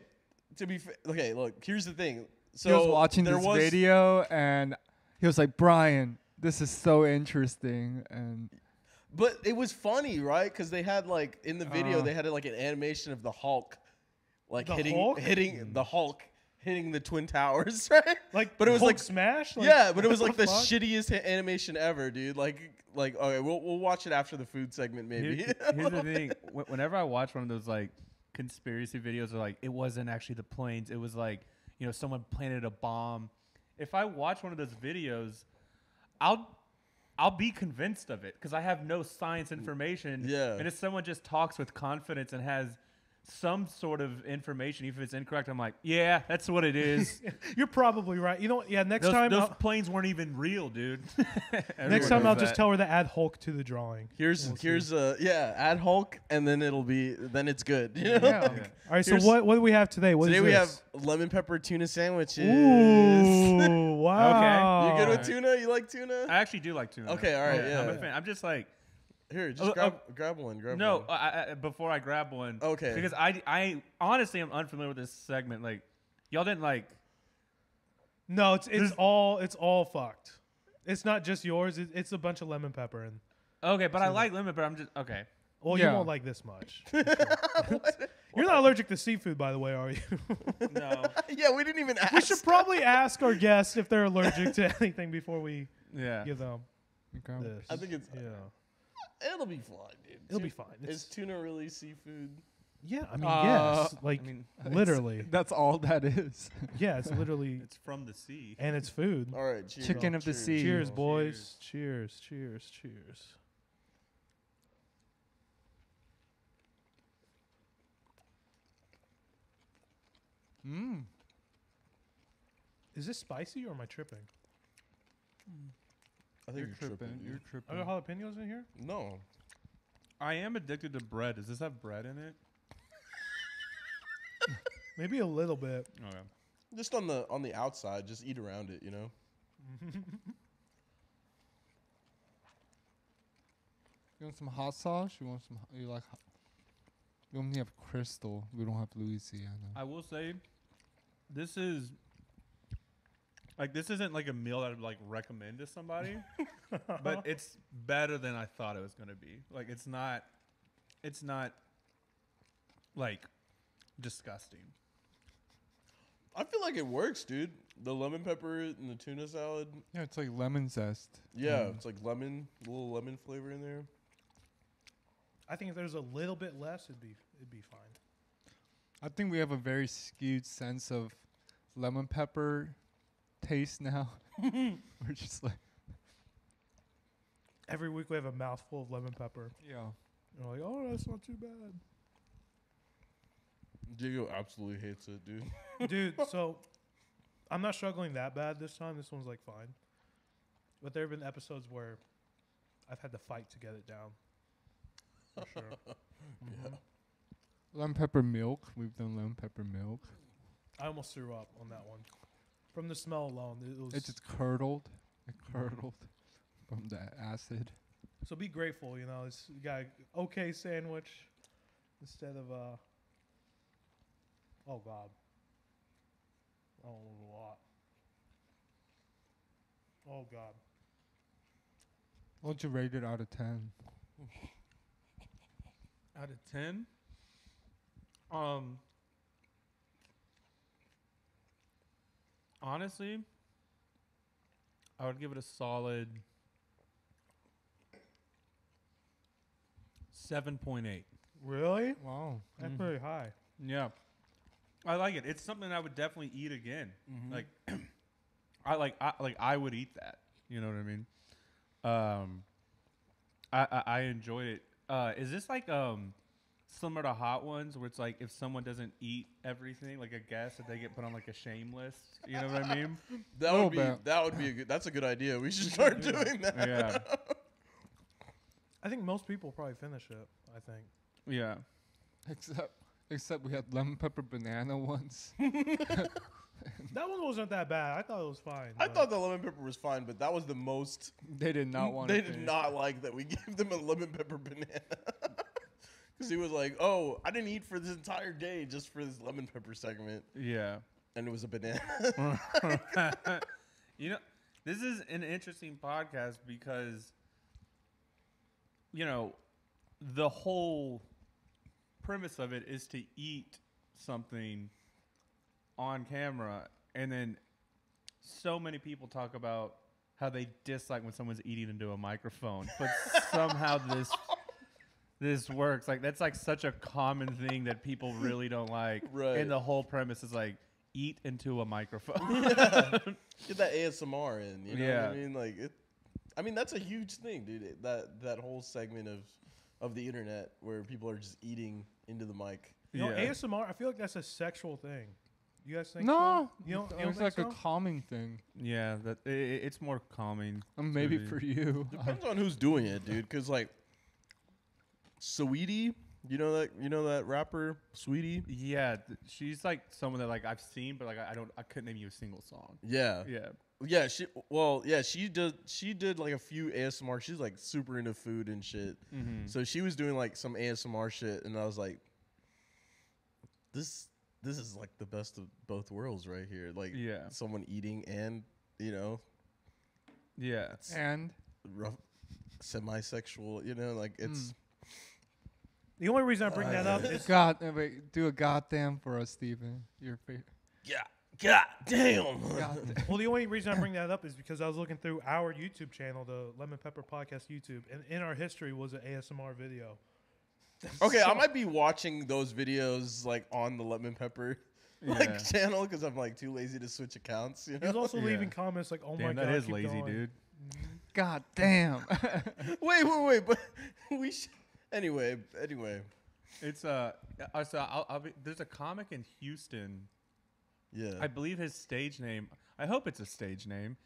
To be okay, look. Here's the thing. So He was watching there this was, video and he was like, "Brian, this is so interesting." And but it was funny, right? Because they had like in the video they had like an animation of the Hulk, like The hitting Hulk? the Hulk hitting the Twin Towers, right? Like, But it was Hulk like smash. Like, yeah, but it was what like the fuck? shittiest animation ever, dude. Like okay, we'll watch it after the food segment, maybe. Here's the thing. Whenever I watch one of those like conspiracy videos, or like it wasn't actually the planes, it was like someone planted a bomb. If I watch one of those videos, I'll be convinced of it because I have no science information. Yeah. And if someone just talks with confidence and has some sort of information, even if it's incorrect, I'm like, yeah, that's what it is. You're probably right. You know what? Yeah, next those time. those I'll, planes weren't even real, dude. next time I'll just tell her to add Hulk to the drawing. Here's add Hulk and then then it's good. You know? yeah, All right. So Here's- what do we have today? What Today is we have this? lemon pepper tuna sandwiches. Ooh, wow. You good with tuna? You like tuna? I actually do like tuna. Okay, all right, I'm yeah. a fan. I'm just like, Here, just grab one. Grab no. one. Before I grab one, Okay. because I honestly am unfamiliar with this segment. Like, y'all didn't like. No, it's all fucked. It's not just yours. It's a bunch of lemon pepper and. Okay, but I like lemon, but I'm just okay. Well, Yeah. you won't like this much. You're not allergic to seafood, by the way, are you? No. Yeah, we didn't even ask. We should probably ask our guests if they're allergic to anything before we Yeah. give them Okay. this. I think it's. Yeah. It'll be fine, dude. It'll be fine. Is tuna really seafood? Yeah, I mean, yes. Like, I mean, literally. That's all that is. Yeah, it's literally. it's from the sea. And it's food. All right, cheers. Chicken of the Cheers. sea. Cheers, boys. Cheers, cheers, cheers. Mmm. Is this spicy or am I tripping? I think you're tripping. You're Dude. Are tripping. there jalapenos in here? No. I am addicted to bread. Does this have bread in it? Maybe a little bit. Okay. Just on the outside, just eat around it, you know. You want some hot sauce? You want some? You like? We only have Crystal. We don't have Louisiana. I will say, this is this isn't like a meal that I'd like recommend to somebody, but it's better than I thought it was gonna be. Like it's not like disgusting. I feel like it works, dude. The lemon pepper and the tuna salad. Yeah, it's like lemon zest. Yeah, it's like lemon, a little lemon flavor in there. I think if there's a little bit less, it'd be fine. I think we have a very skewed sense of lemon pepper taste now. We're just like, Every week we have a mouthful of lemon pepper. yeah. And we're like, oh, that's not too bad. Diego absolutely hates it, dude. Dude, so I'm not struggling that bad this time. This one's like fine. But there have been episodes where I've had to fight to get it down. For sure. Yeah. Lemon pepper milk. We've done lemon pepper milk. I almost threw up on that one. From the smell alone, it was. It just curdled. It curdled from the acid. So be grateful, you know. You got an okay sandwich instead of oh God. Oh, it was a lot. Oh God. What'd you rate it out of 10? Out of 10, honestly, I would give it a solid 7.8. Really? Wow. That's very high. Yeah, I like it. It's something I would definitely eat again. Mm-hmm. Like, I would eat that. You know what I mean? I enjoyed it. Is this like similar to Hot Ones, where it's like if someone doesn't eat everything, like a guest, that they get put on like a shame list? You know what I mean? That would be a good. That's a good idea. We should start doing that. Yeah, I think most people probably finish it. I think. yeah. Except we had lemon pepper banana ones. That one wasn't that bad. I thought it was fine. I thought the lemon pepper was fine, but that was the most. They did not want. They did not like that we gave them a lemon pepper banana. Because he was like, "Oh, I didn't eat for this entire day just for this lemon pepper segment," Yeah. and it was a banana. You know, this is an interesting podcast because, you know, the whole premise of it is to eat something on camera, and then so many people talk about how they dislike when someone's eating into a microphone, but somehow this works. Like that's like such a common thing that people really don't like. Right. And the whole premise is like eat into a microphone. Get that ASMR in, you know what Yeah. I mean? Like it. I mean, that's a huge thing, dude. That whole segment of the internet where people are just eating into the mic. You know, Yeah. ASMR. I feel like that's a sexual thing. You guys think? No, So? You don't it's think like so? a calming thing. Yeah, that it's more calming. Maybe to for me. you. Depends on who's doing it, dude. Because like, Saweetie, you know that rapper, Sweetie. Yeah, she's like someone that like I've seen, but like I couldn't name you a single song. Yeah, Yeah, she did like a few ASMR. She's like super into food and shit. mm-hmm. So she was doing like some ASMR shit, and I was like, this is like the best of both worlds right here. Like, Yeah. someone eating and yeah, And rough, semi-sexual. Like it's The only reason I bring that up is God, wait, do a goddamn for us, Steven. Your favorite. God damn. well, the only reason I bring that up is because I was looking through our YouTube channel, the Lemon Pepper Podcast YouTube, and in our history was an ASMR video. Okay, I might be watching those videos like on the Lemon Pepper channel because I'm like too lazy to switch accounts. You He was know? also leaving comments like, "Oh my Damn, god, that is keep lazy, going." dude. God damn. Wait, but we should. Anyway. It's so I'll be, there's a comic in Houston. Yeah. I believe his stage name. I hope it's a stage name.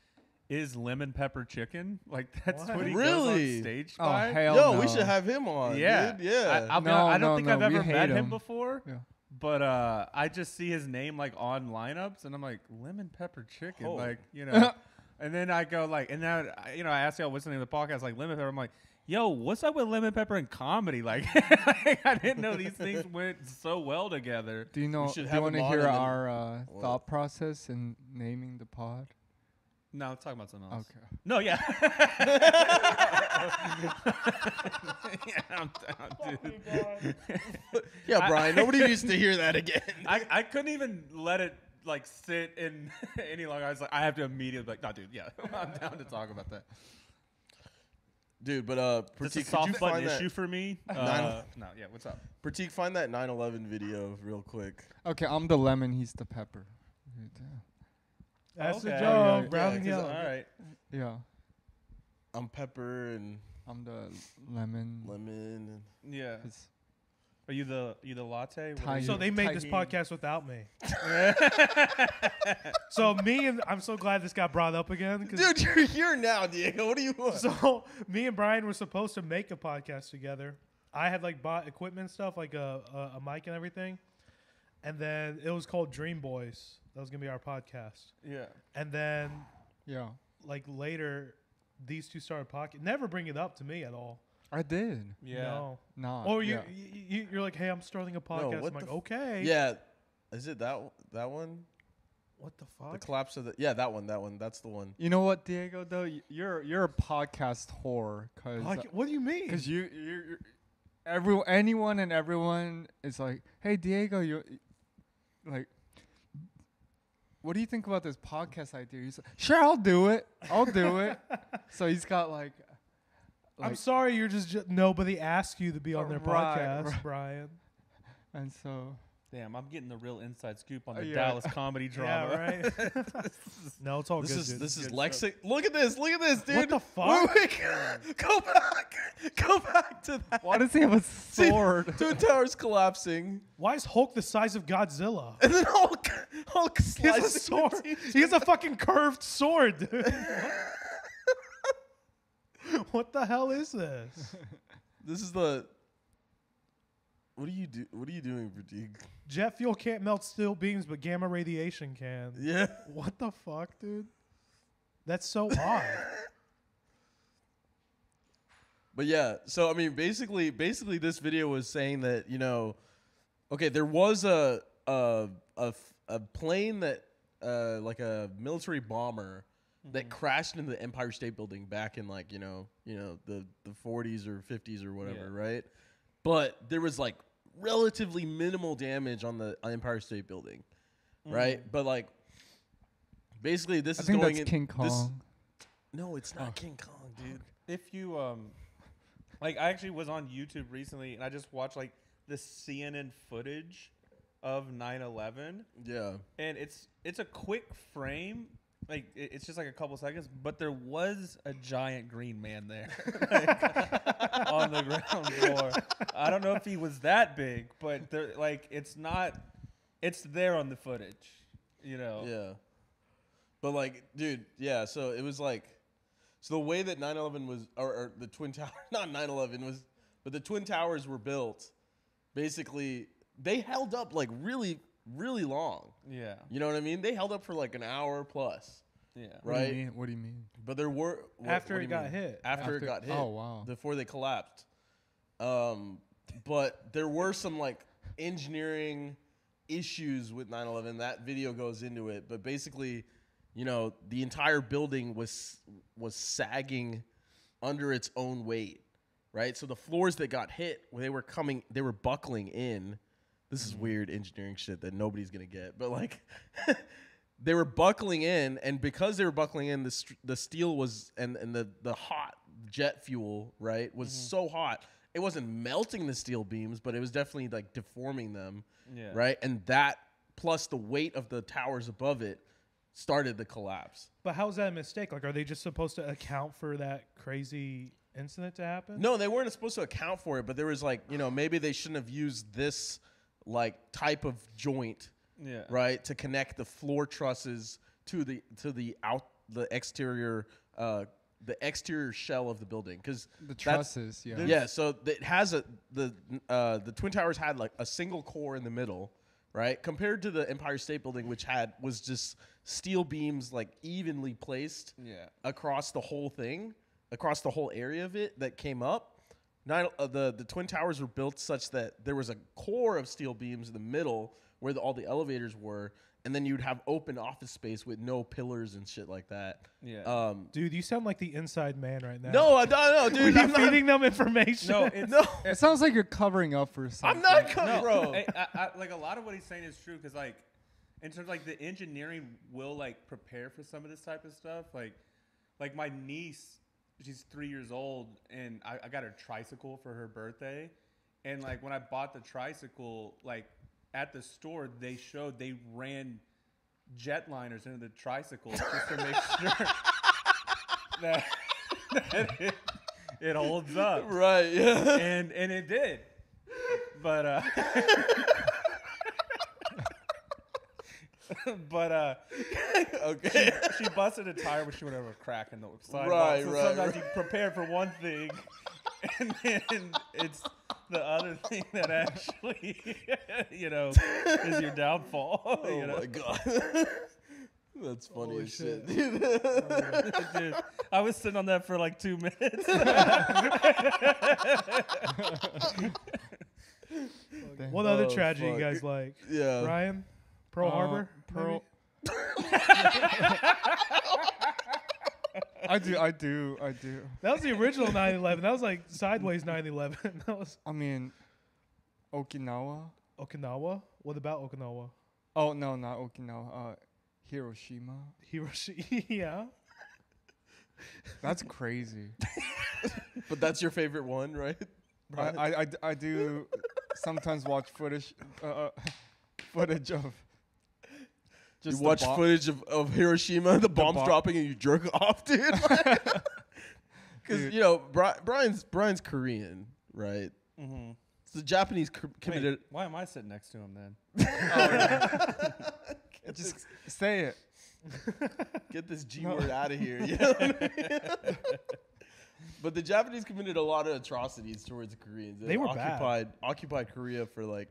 Is Lemon Pepper Chicken? Like that's what he goes Really? on stage Oh, by. hell Yo, no. we should have him on. Yeah, Dude. Yeah. I don't think I've we ever hate met him him. before. Yeah. But I just see his name like on lineups, and I'm like Lemon Pepper Chicken, Oh. like And then I go like, and now I ask y'all what's the name of the podcast, like Lemon Pepper. I'm like, yo, what's up with Lemon Pepper and comedy? Like, I didn't know these things went so well together. Do you know? should Do have you want to him on hear and then- our What? thought process in naming the pod? No, let's talk about something else. Okay. No, yeah. Yeah, I'm down, dude. Yeah, Brian. Nobody needs to hear that again. I couldn't even let it like sit in any longer. I was like, I have to immediately be like, no, dude, yeah, I'm down to talk about that. Dude, but This is Pratik, a could you soft button find issue that? for me. Nine- No, yeah, what's up? Pratik, find that 9/11 video real quick. Okay, I'm the lemon. He's the pepper. That's the Okay. joke. Yeah, Brown and 'cause yellow. All right. Yeah, I'm pepper and I'm the lemon. lemon. Yeah. 'cause Are you the latte? What are Thai- you? So they made this Tahini. podcast without me. So I'm so glad this got brought up again. 'Cause Dude, you're here now, Diego. What do you want? So me and Brian were supposed to make a podcast together. I had like bought equipment and stuff, like a mic and everything. And then it was called Dream Boys. That was gonna be our podcast. Yeah. And then yeah, like later, these two started podcast. Never bring it up to me at all. I did. Yeah. No. Nah. Or yeah. you're like, hey, I'm starting a podcast. what I'm like, the okay. Yeah, is it that one? What the The fuck? collapse of the that one. That's the one. You know what, Diego? Though you're a podcast whore, cause What do you mean? you're everyone is like, hey, Diego, you like. What do you think about this podcast idea? He's like, sure, I'll do it. So he's got like I'm sorry, you're just nobody asked you to be on their Right, podcast, right. Brian. and so Damn, I'm getting the real inside scoop on the Yeah. Dallas comedy drama. Yeah, right. No, it's all This good. is dude. this is Good Lexic. Look at this, dude. What the fuck? Wait, go back to that. why does he have a sword? Twin Towers collapsing, Why is Hulk the size of Godzilla? and then Hulk He has a slicing sword. between- He has a fucking curved sword, dude. What the hell is this? This is the. What are you doing, Pratik? Jet fuel can't melt steel beams, but gamma radiation can. Yeah. What the fuck, dude? That's so odd. But yeah, so I mean, basically, this video was saying that okay, there was a plane that like a military bomber that crashed into the Empire State Building back in like the 40s or 50s or whatever, right? But there was like relatively minimal damage on the Empire State Building, right? But like basically, this I is think going that's in King Kong. No, it's not King Kong, dude. If you like, I actually was on YouTube recently and I just watched like the CNN footage of 9/11, Yeah. and it's a quick frame. Like it's just like a couple seconds, but there was a giant green man there like, on the ground floor. I don't know if he was that big, but there, like it's there on the footage, Yeah. But like, dude, yeah, so it was like, so the way that 9/11 was, or the Twin Towers, not 9/11 was, but the Twin Towers were built, basically, they held up like really, really long. Yeah. You know what I mean? They held up for like an hour plus, Yeah. right? What do you mean? But there were, After what it do you got mean? hit. After it got hit. Oh, wow. Before they collapsed. But there were some like engineering issues with 9/11. That video goes into it, but basically, the entire building was sagging under its own weight, right? So the floors that got hit, they were buckling in. This is weird engineering shit that nobody's gonna get, but like they were buckling in, and because they were buckling in, the steel was and the hot jet fuel, right, was so hot. It wasn't melting the steel beams, but it was definitely like deforming them, right? And that plus the weight of the towers above it started the collapse. But how is that a mistake? Like, are they just supposed to account for that crazy incident to happen? No, they weren't supposed to account for it, but there was like, maybe they shouldn't have used this like type of joint, right, to connect the floor trusses to the exterior shell of the building, because the trusses, so it has the Twin Towers had like a single core in the middle, right, compared to the Empire State Building, which was just steel beams like evenly placed across the whole thing, across the whole area of it that came up. The Twin Towers were built such that there was a core of steel beams in the middle where all the elevators were, and then you'd have open office space with no pillars and shit like that. Yeah. Dude, you sound like the inside man right now. No, I don't know, dude. Were you feeding them information? No, It sounds like you're covering up for something. I'm not bro. I, like a lot of what he's saying is true, because like in terms of like the engineering will like prepare for some of this type of stuff. Like my niece, she's 3 years old, and I got her tricycle for her birthday. And like when I bought the tricycle, like at the store, they ran jetliners into the tricycle just to make sure that it holds up. Right, yeah. And it did. But Okay. she busted a tire when she went over a crack in the sidewalk. Right, so right, sometimes right. you prepare for one thing, and then it's the other thing that actually, is your downfall. Oh my god. That's funny Holy as shit. Dude, I was sitting on that for like 2 minutes. What other Oh, tragedy you fuck. guys like? Yeah. Ryan? Pearl Harbor? Pearl. maybe? I do. That was the original 9/11. That was like sideways 9/11. That was I mean, Okinawa. Okinawa. What about Okinawa? Oh no, not Okinawa. Hiroshima. Hiroshima. Yeah. That's crazy. But that's your favorite one, right? I do sometimes watch footage of You just watch footage of Hiroshima, the bombs bomb. dropping, and you jerk off, dude. Because Dude. Brian's Korean, right? Mm-hmm. So the Japanese committed. Wait, why am I sitting next to him then? Just say it. Get this G word out of here. You know what I mean? But the Japanese committed a lot of atrocities towards the Koreans. They were bad. occupied Korea for 30,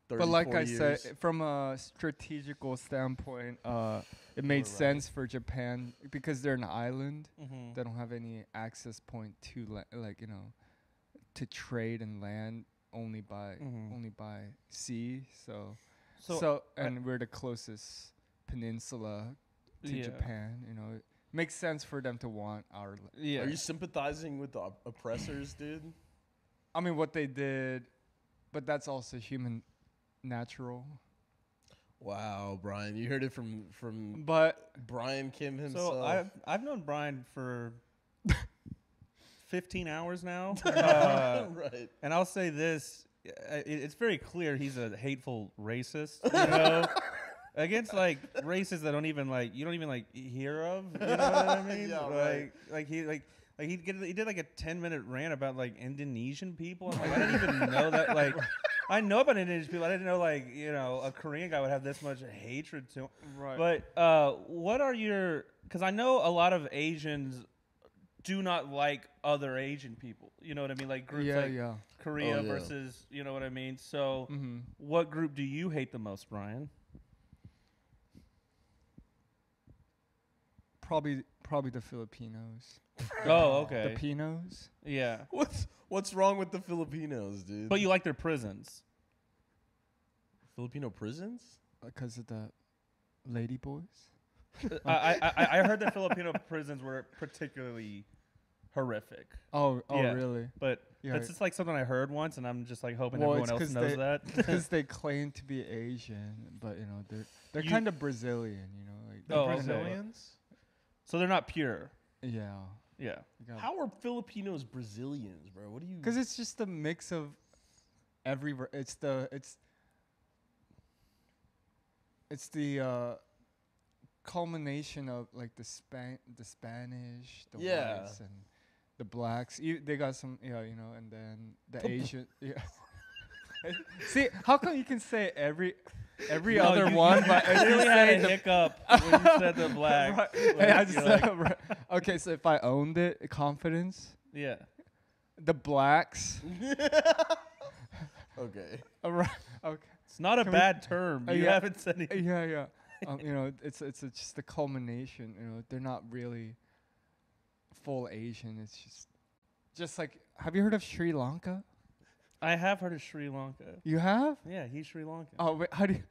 But like 40 I years. said, from a strategical standpoint, it made sense for Japan because they're an island. Mm-hmm. They don't have any access point to to trade and land only by sea. So we're the closest peninsula to Japan. It makes sense for them to want our. Yeah. Are you sympathizing with the oppressors, dude? I mean, what they did, but that's also human natural. Wow, Brian, you heard it from But Brian Kim himself. So I've known Brian for 15 hours now. Right. And I'll say this, it's very clear he's a hateful racist, against races that you don't even hear of. You know what I mean? Yeah, he did like a 10-minute rant about Indonesian people. I'm like, I didn't even know that. I know about Indonesian people. I didn't know a Korean guy would have this much hatred to him. right. But what are your? Because I know a lot of Asians do not like other Asian people. You know what I mean? Like groups Korea versus. You know what I mean? So, what group do you hate the most, Brian? Probably the Filipinos. Oh, okay. The Pinos. Yeah. What's wrong with the Filipinos, dude? But you like their prisons. Filipino prisons? Because of the lady boys. I heard that Filipino prisons were particularly horrific. Oh, Yeah. really? But Yeah. that's just like something I heard once, and I'm just like hoping Well, everyone it's else knows they, that. because they claim to be Asian, but they're You- kind of Brazilian, like The Oh, okay. Brazilians. So they're not pure. yeah. Yeah. How are Filipinos Brazilians, bro? What do you? Because it's just a mix of it's the culmination of like the Spanish, the Yeah. whites, and the blacks. They got some, and then the Asian. Yeah. See, how come you can say every No, other you- one, you but if you really say had a the hiccup when you said the black. Right. Like, Hey, I just you're said like, right. Okay, so if I owned it, confidence, yeah. the blacks. Okay. Right. Okay. It's not a Can we- bad term. You yeah. haven't said anything. Yeah. It's just the culmination. They're not really full Asian. It's just like. Have you heard of Sri Lanka? I have heard of Sri Lanka. You have? Yeah, he's Sri Lankan. Oh wait, how do you?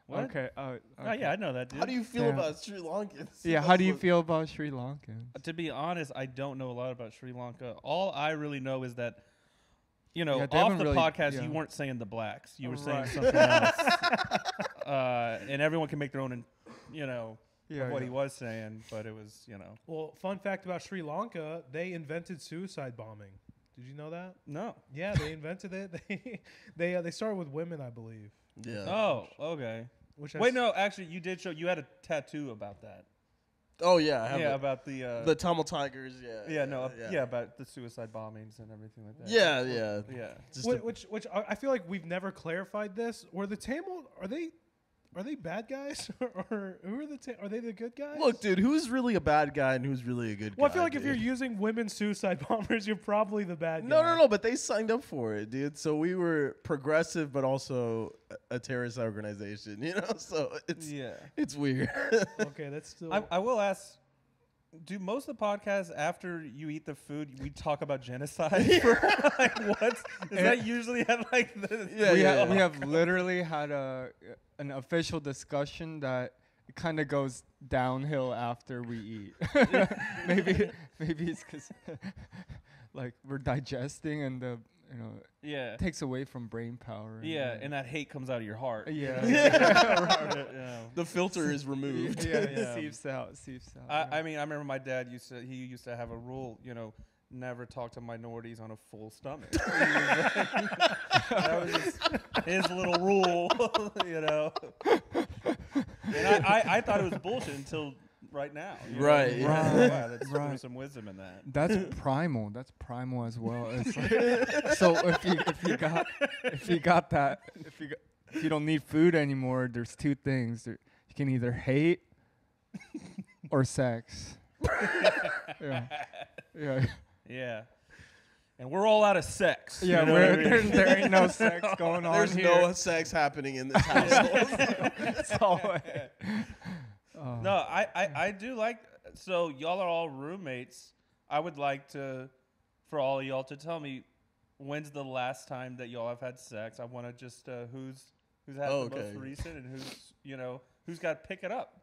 What? Okay. Oh, yeah, I know that, dude. How do you feel Yeah. about Sri Lankans? Yeah. How do you feel about Sri Lankans? To be honest, I don't know a lot about Sri Lanka. All I really know is that, Yeah, they off haven't the really- podcast, yeah. you weren't saying the blacks. You were saying Right. something else. And everyone can make their own, Yeah. what yeah. he was saying, but it was, Well, fun fact about Sri Lanka: they invented suicide bombing. Did you know that? no. Yeah, they invented it. They started with women, I believe. Yeah. Oh, okay. Which Wait, no, actually, you did show. You had a tattoo about that. Oh yeah. I have Yeah, it. about the. The Tamil Tigers. Yeah. yeah, no, yeah, about the suicide bombings and everything like that. Yeah. Yeah. Yeah. Just Which I feel like we've never clarified this. Were the Tamil are they bad guys or who are are they the good guys? look, dude. Who's really a bad guy and who's really a good guy? Well, I feel like if dude? you're using women suicide bombers, you're probably the bad guy. No. But they signed up for it, dude. So we were progressive, but also a terrorist organization. So it's weird. Okay, that's still. I will ask. Do most of the podcasts after you eat the food we talk about genocide? Like what? Is that usually at like the? Yeah, we have literally had an official discussion that it kind of goes downhill after we eat. maybe it's because like we're digesting and Yeah. it takes away from brain power. Yeah, and that hate comes out of your heart. yeah. The filter is removed. Yeah, Yeah. seeps out. I mean, I remember my dad used to have a rule, never talk to minorities on a full stomach. That was his little rule, And I thought it was bullshit until right now. Right, Wow, yeah. there's Right. some wisdom in that. That's primal. That's primal as well. It's like, so if you got that, if you don't need food anymore, there's two things. You can either hate or sex. Yeah. Yeah. Yeah. And we're all out of sex. Yeah, you know what I mean? there ain't no sex going on There's here. no sex happening in this household. It's all No, I do like. So y'all are all roommates. I would like for all of y'all to tell me when's the last time that y'all have had sex. I want to just who's had the most recent and who's got to pick it up.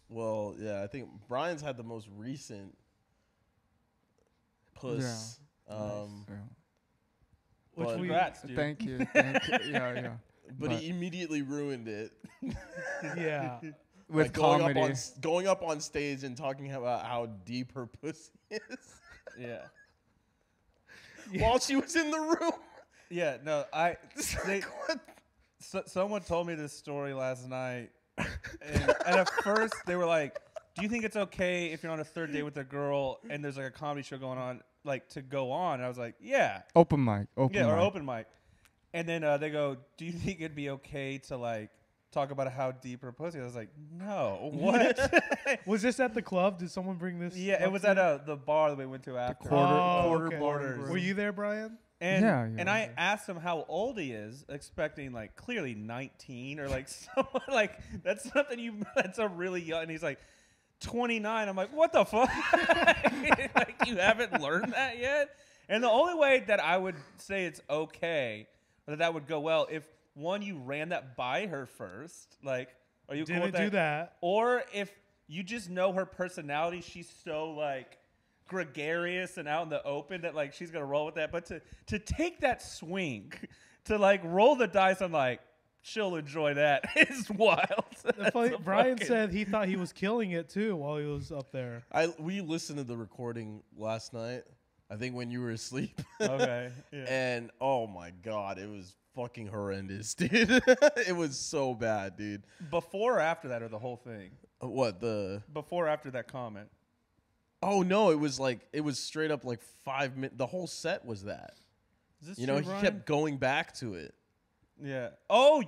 Well, yeah, I think Brian's had the most recent puss. Which but- we- Congrats, dude. Thank you. Yeah. but he immediately ruined it. Yeah. With Like going comedy. going up on stage and talking about how deep her pussy is Yeah. while she was in the room. Yeah. No, someone told me this story last night, and at first they were like, "Do you think it's okay if you're on a third date with a girl and there's like a comedy show going on, like to go on?" And I was like, "Yeah, Open mic. or open mic." And then they go, "Do you think it'd be okay to like talk about how deep her pussy?" I was like, "No, what?" Was this at the club? Did someone bring this? Yeah, it up was to at you? the bar that we went to after. quarter okay. borders. Were you there, Brian? And Yeah, and I asked him how old he is, expecting like clearly 19 or like someone like that's something that's a really young. And he's like 29. I'm like, what the fuck? Like you haven't learned that yet? And the only way that I would say it's okay, or that would go well, if one you ran that by her first, like, are you cool with Didn't do that. Or if you just know her personality, she's so like gregarious and out in the open that like she's gonna roll with that. But to take that swing, to like roll the dice, I'm like, she'll enjoy that. It's wild. Brian said he thought he was killing it too while he was up there. We listened to the recording last night. I think when you were asleep. Okay. Yeah. And oh my god, it was fucking horrendous, dude. It was so bad, dude. Before or after that, or the whole thing? What the? Before or after that comment? Oh no, it was straight up like 5 minutes. The whole set was that. Is this You know, true, he Brian? kept going back to it. Yeah. Oh,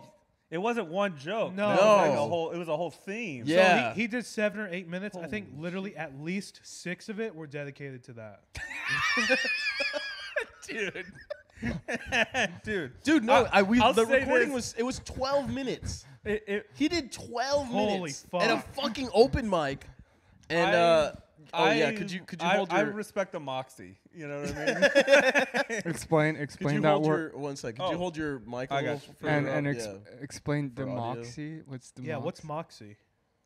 it wasn't one joke. No. It was like a whole. It was a whole theme. Yeah. So he did 7 or 8 minutes. I think literally at least 6 of it were dedicated to that. Dude. Dude, no, I'll the say recording this. was 12 minutes. He did 12 Holy minutes fuck. at a fucking open mic. And could you hold your I respect the moxie. You know what I mean? Explain could you that hold word. your one sec? Could Oh. you hold your mic a I little got you. further up? Explain the For audio. moxie. What's the Yeah, moxie? what's Moxie?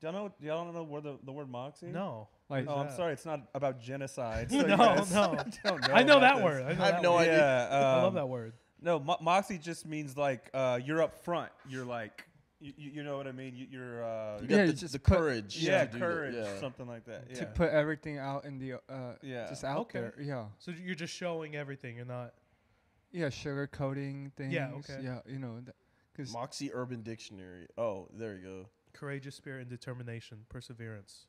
Do y'all know where the word moxie? No. Like, Oh, I'm that? sorry. It's not about genocide. So No, you guys no. don't know I know about that this. word. I, know I have that no word. idea. Yeah, I love that word. No, moxie just means like you're up front. You're like, you know what I mean. You're You Yeah, got just the put- courage. yeah, to do courage, that. Yeah. something like that. Yeah. to put everything out in the Yeah. just out Okay. there. Yeah, So you're just showing everything. You're not. yeah, sugar coating things. Yeah, okay. Yeah, you know, because Moxie Urban Dictionary. Oh, there you go. Courageous spirit and determination, perseverance.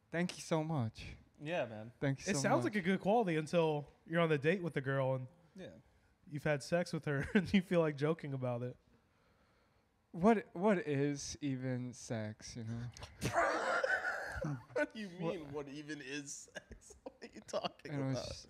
thank you so much. Yeah, man. Thank you It so sounds much. like a good quality until you're on a date with the girl and Yeah. you've had sex with her and you feel like joking about it. What is even sex? You know, What do you mean? What even is sex? What are you talking You know, about? it's-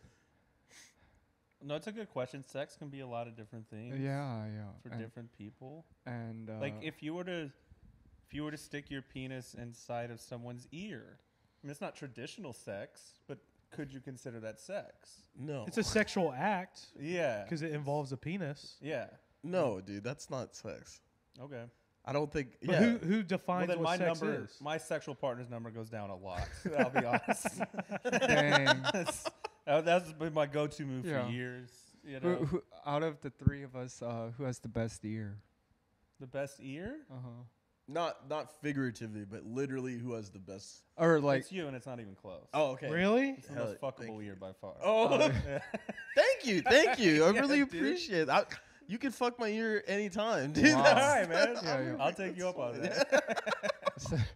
No, it's a good question. Sex can be a lot of different things. yeah, For different people. and Like if you were to stick your penis inside of someone's ear, I mean, it's not traditional sex, but could you consider that sex? No. It's a sexual act Yeah. because it involves a penis. Yeah. No, dude, that's not sex. Okay. I don't think. But Yeah. who Well, defines then what sex is? my sexual partner's number goes down a lot. I'll be honest. Dang. That's been my go-to move Yeah. for years. You know, who out of the three of us, who has the best ear? the best ear. Not figuratively, but literally, who has the best? Or like, It's you, and it's not even close. Oh, okay. Really? It's the Hell, most thank fuckable you. ear by far. Oh, Yeah. thank you. I Yeah, really dude. appreciate it. You can fuck my ear anytime, dude. Wow. All right, man. Yeah, I'll take you up on that.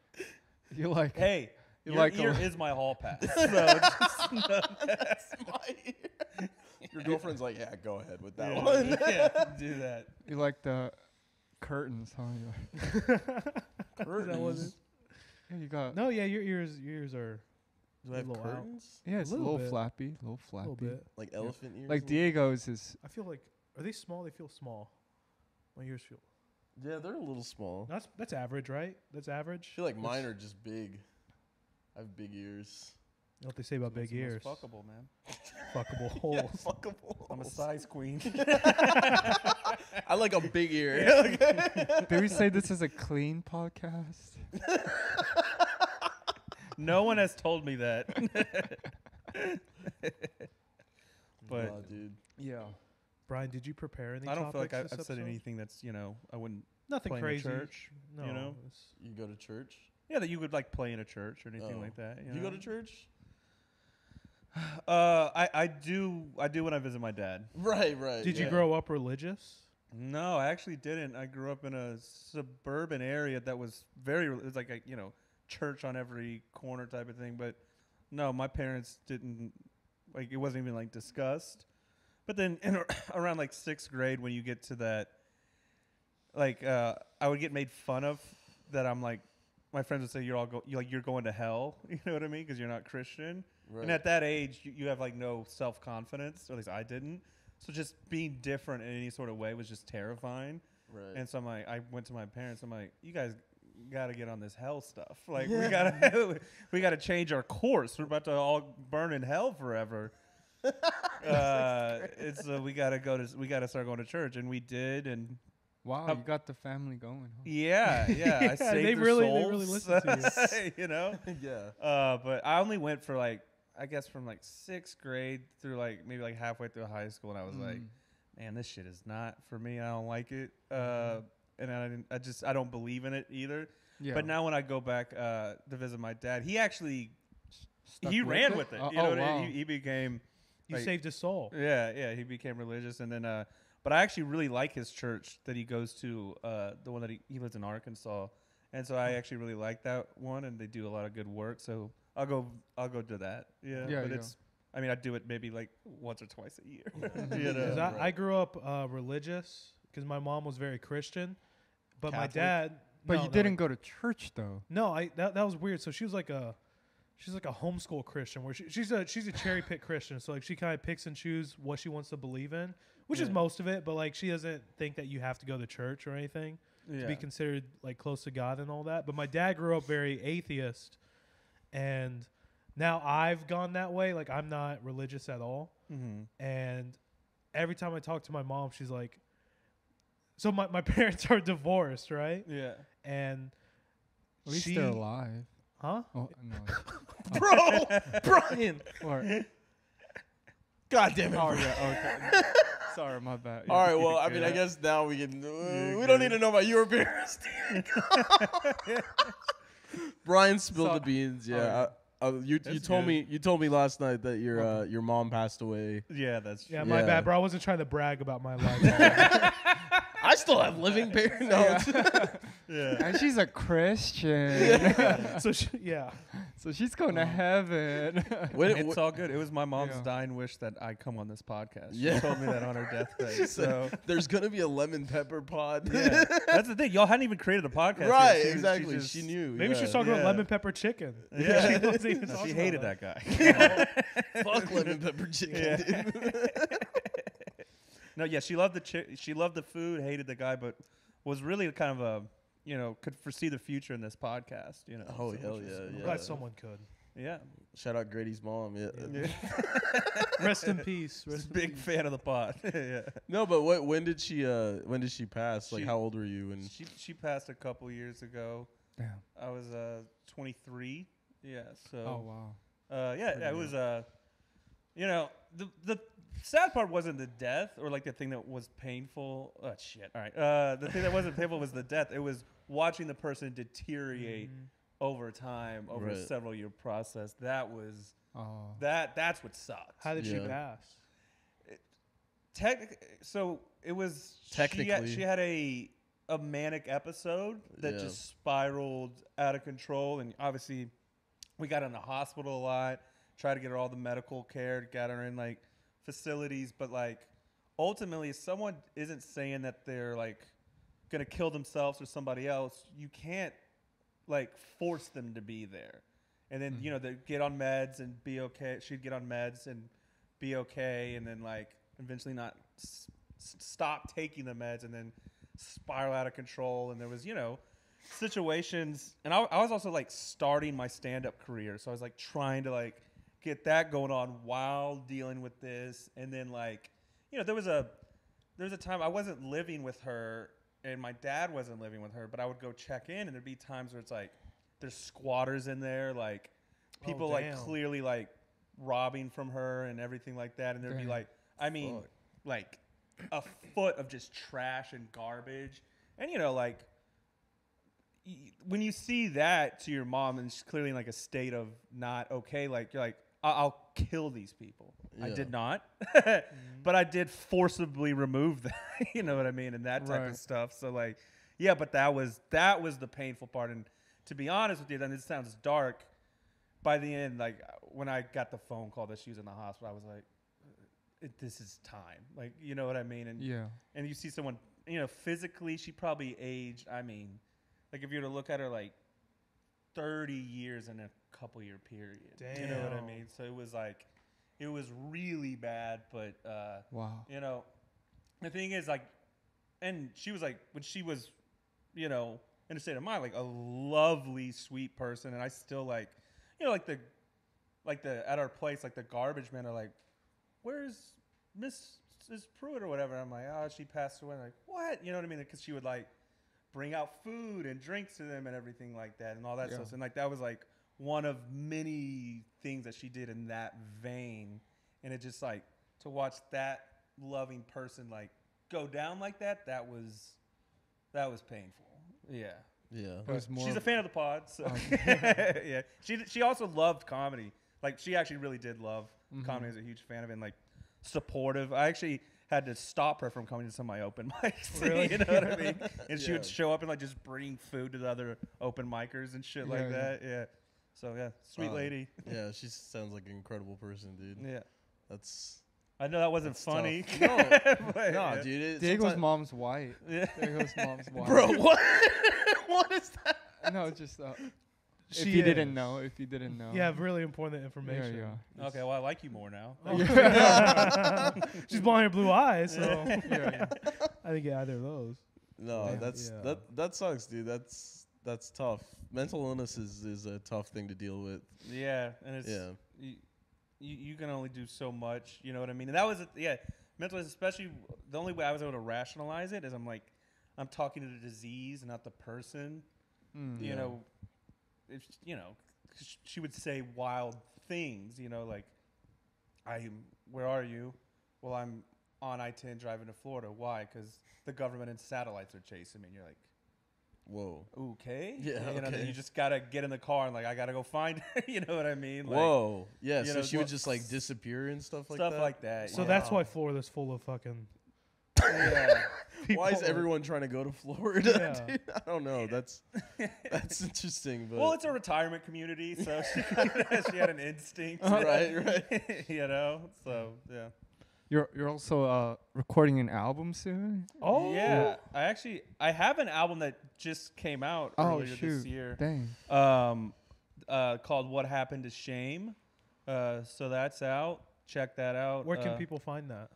you like, Hey, You your like ear a- is my hall pass. So just know that. That's my ear. Your girlfriend's like, yeah, go ahead with that Yeah, one. yeah, do that. you like the curtains, huh? You Curtains. yeah, you got. No, yeah, your ears are Do I have little out. curtains? Yeah, it's a little little bit. flappy, a little bit. Like elephant ears? Like Diego's is. I feel like are they small? They feel small. My ears feel. Yeah, they're a little small. That's average, right? That's I average. feel like mine are just big. I have big ears. You know what they say about That's big the ears? most fuckable, man. Fuckable Yeah, holes. fuckable. I'm a size queen. I like a big ear. Did we say this is a clean podcast? No one has told me that. But Nah, dude. Yeah. Brian, did you prepare any? I don't feel like topics I've this said episode? anything that's, I wouldn't Nothing play crazy. in a church. No, you know? it's- You go to church? Yeah, that you would like play in a church or anything Oh. like that. You go to church? I do when I visit my dad. Right. Did you yeah. grow up religious? No, I actually didn't. I grew up in a suburban area that was it was like a, church on every corner type of thing. But no, my parents didn't, like, it wasn't even like discussed. But then around like 6th grade, when you get to that, like, I would get made fun of that. I'm like, my friends would say you're going to hell. You know what I mean? Because you're not Christian. Right. And at that age, you have like no self-confidence, or at least I didn't. So just being different in any sort of way was just terrifying. Right. And so I went to my parents. I'm like, you guys got to get on this hell stuff. Like we gotta change our course. We're about to all burn in hell forever. It's we gotta start going to church, and we did. And Wow, you got the family going. Huh? yeah, I Yeah, saved they their really souls, listen to you know. yeah. But I only went for like I guess from like 6th grade through like maybe like halfway through high school, and I was like, man, this shit is not for me. I don't like it. And I don't believe in it either. Yeah. But now when I go back to visit my dad, he actually Stuck ran with it. Oh, You know oh, what I wow. mean? He became You like, saved his soul. yeah, he became religious, and then but I actually really like his church that he goes to, the one that he lives in Arkansas, and so I actually really like that one, and they do a lot of good work. So I'll go to that. Yeah, Yeah, but yeah. it's. I mean, I do it maybe like once or twice a year. You 'Cause know? I grew up religious because my mom was very Christian, but my Catholic? dad. But no, you no, didn't go to church though. No, that was weird. So she was like a homeschool Christian where she's a cherry pick Christian. So like she kind of picks and chooses what she wants to believe in, which is most of it. But like she doesn't think that you have to go to church or anything to be considered like close to God and all that. But my dad grew up very atheist, and now I've gone that way. Like I'm not religious at all, and every time I talk to my mom, she's like, so my parents are divorced, right? Yeah. And At least they're alive. Huh? Oh no. Bro, Brian. Or, God damn it. oh Brian. yeah. Okay. Sorry, my bad. All right, well, I mean, I guess now we can. We don't need to know about your parents. Brian spilled the beans. Yeah, you told me last night that your mom passed away. Yeah, that's true. Yeah, my bad, bro. I wasn't trying to brag about my life. I still have living parents. No. And she's a Christian. So yeah. So she's going to heaven. It's all good. It was my mom's Yeah. dying wish that I come on this podcast. Yeah. She told me that on her deathbed. So There's gonna be a lemon pepper pod. yeah, that's the thing. Y'all hadn't even created a podcast. Right, yet. exactly. just- She knew. Maybe she's talking about lemon pepper chicken. Yeah. She wasn't even She talking hated about that guy. Fuck lemon pepper chicken. Dude. No, yeah, she loved she loved the food, hated the guy, but was really kind of a could foresee the future in this podcast. Oh, so hell which was- yeah. Glad someone could. Yeah, Shout out Grady's mom. Yeah. Rest in peace. Rest in big peace. fan of the pod. Yeah, No, but when did she pass? Like, She- how old were you? And she passed a couple years ago. Damn. I was 23. Yeah, so Oh wow. yeah, it was the sad part wasn't the death or like the thing that was painful. Oh shit! All right, the thing that wasn't painful was the death. It was watching the person deteriorate over time, over a Right. several year process. That was Oh. that's what sucked. How did she Yeah. pass? So it was Technically. she had a manic episode that Yeah. just spiraled out of control, and obviously we got in the hospital a lot, tried to get her all the medical care, got her in like facilities, but like ultimately if someone isn't saying that they're like gonna kill themselves or somebody else, you can't like force them to be there. And then they get on meds and be okay. She'd get on meds and be okay, and then like eventually not stop taking the meds, and then spiral out of control. And there was situations, and I was also like starting my stand-up career, so I was like trying to like get that going on while dealing with this. And then like there was a time I wasn't living with her and my dad wasn't living with her, but I would go check in, and there'd be times where it's like there's squatters in there, like people like damn. clearly like robbing from her and everything like that, and there'd be Damn. like like a foot of just trash and garbage. And like when you see that to your mom and she's clearly in like a state of not okay, like you're like, I'll kill these people. I Yeah. did not, but I did forcibly remove that. You know what I mean? And that type Right. of stuff. So like, yeah, but that was the painful part. And to be honest with you, then it sounds dark. By the end, like when I got the phone call that she was in the hospital, I was like, this is time. Like, you know what I mean? And Yeah. and you see someone, physically, she probably aged. I mean, like if you were to look at her, like 30 years in a couple year period. You know what I Damn. mean? So it was like, it was really bad. But Wow. the thing is like, and she was like, when she was, in a state of mind, like a lovely, sweet person, and I still like, like the at our place, like the garbage men are like, where's Mrs. Pruitt or whatever? I'm like, oh, she passed away. Like, what? You know what I mean? Because she would like bring out food and drinks to them and everything like that and all that Yeah. stuff. And like that was like one of many things that she did in that vein, and it just like to watch that loving person like go down like that. That was painful. Yeah. Yeah. It was more She's a fan of the pod, so yeah. She also loved comedy. Like she actually really did love comedy. Was a huge fan of it and like supportive. I actually had to stop her from coming to some of my open mics. Really? You know what I mean? And she Yeah. would show up and like just bring food to the other open micers and shit like that. Yeah. So yeah, sweet lady. Yeah, she sounds like an incredible person, dude. Yeah. That's I know that wasn't That's funny. tough. No. But, no, yeah. dude. Diego's sometime- mom's white. Yeah. Diego's mom's white. Bro, what? What is that? No, just if She you didn't is. know, if you didn't know. Yeah, really important information. Yeah. Okay, well I like you more now. She's blonde hair, blue eyes, so Yeah. I didn't get either of those. No, Yeah. that's Yeah. that sucks, dude. That's tough. Mental illness is a tough thing to deal with. Yeah, and it's Yeah. you can only do so much. You know what I mean? And that was mental illness, especially the only way I was able to rationalize it is I'm talking to the disease and not the person. You Yeah. know, if she would say wild things. You know, like where are you? Well, I'm on I-10 driving to Florida. Why? Because the government and satellites are chasing me. And you're like, Whoa. okay. Yeah, You know, okay. you just gotta get in the car and like I gotta go find her. You know what I mean? Like, Whoa. Yeah, you so know, she would well, just like disappear and stuff like stuff that. like that. So yeah. that's why Florida's full of fucking. Yeah. People. Why is everyone trying to go to Florida? Yeah. Dude? I don't know. That's interesting, but Well, it's a retirement community, so she had an instinct. right. You know, so yeah. You're also recording an album soon. Oh Yeah, I have an album that just came out earlier this year. Dang. Called "What Happened to Shame." So that's out. Check that out. Where can people find that?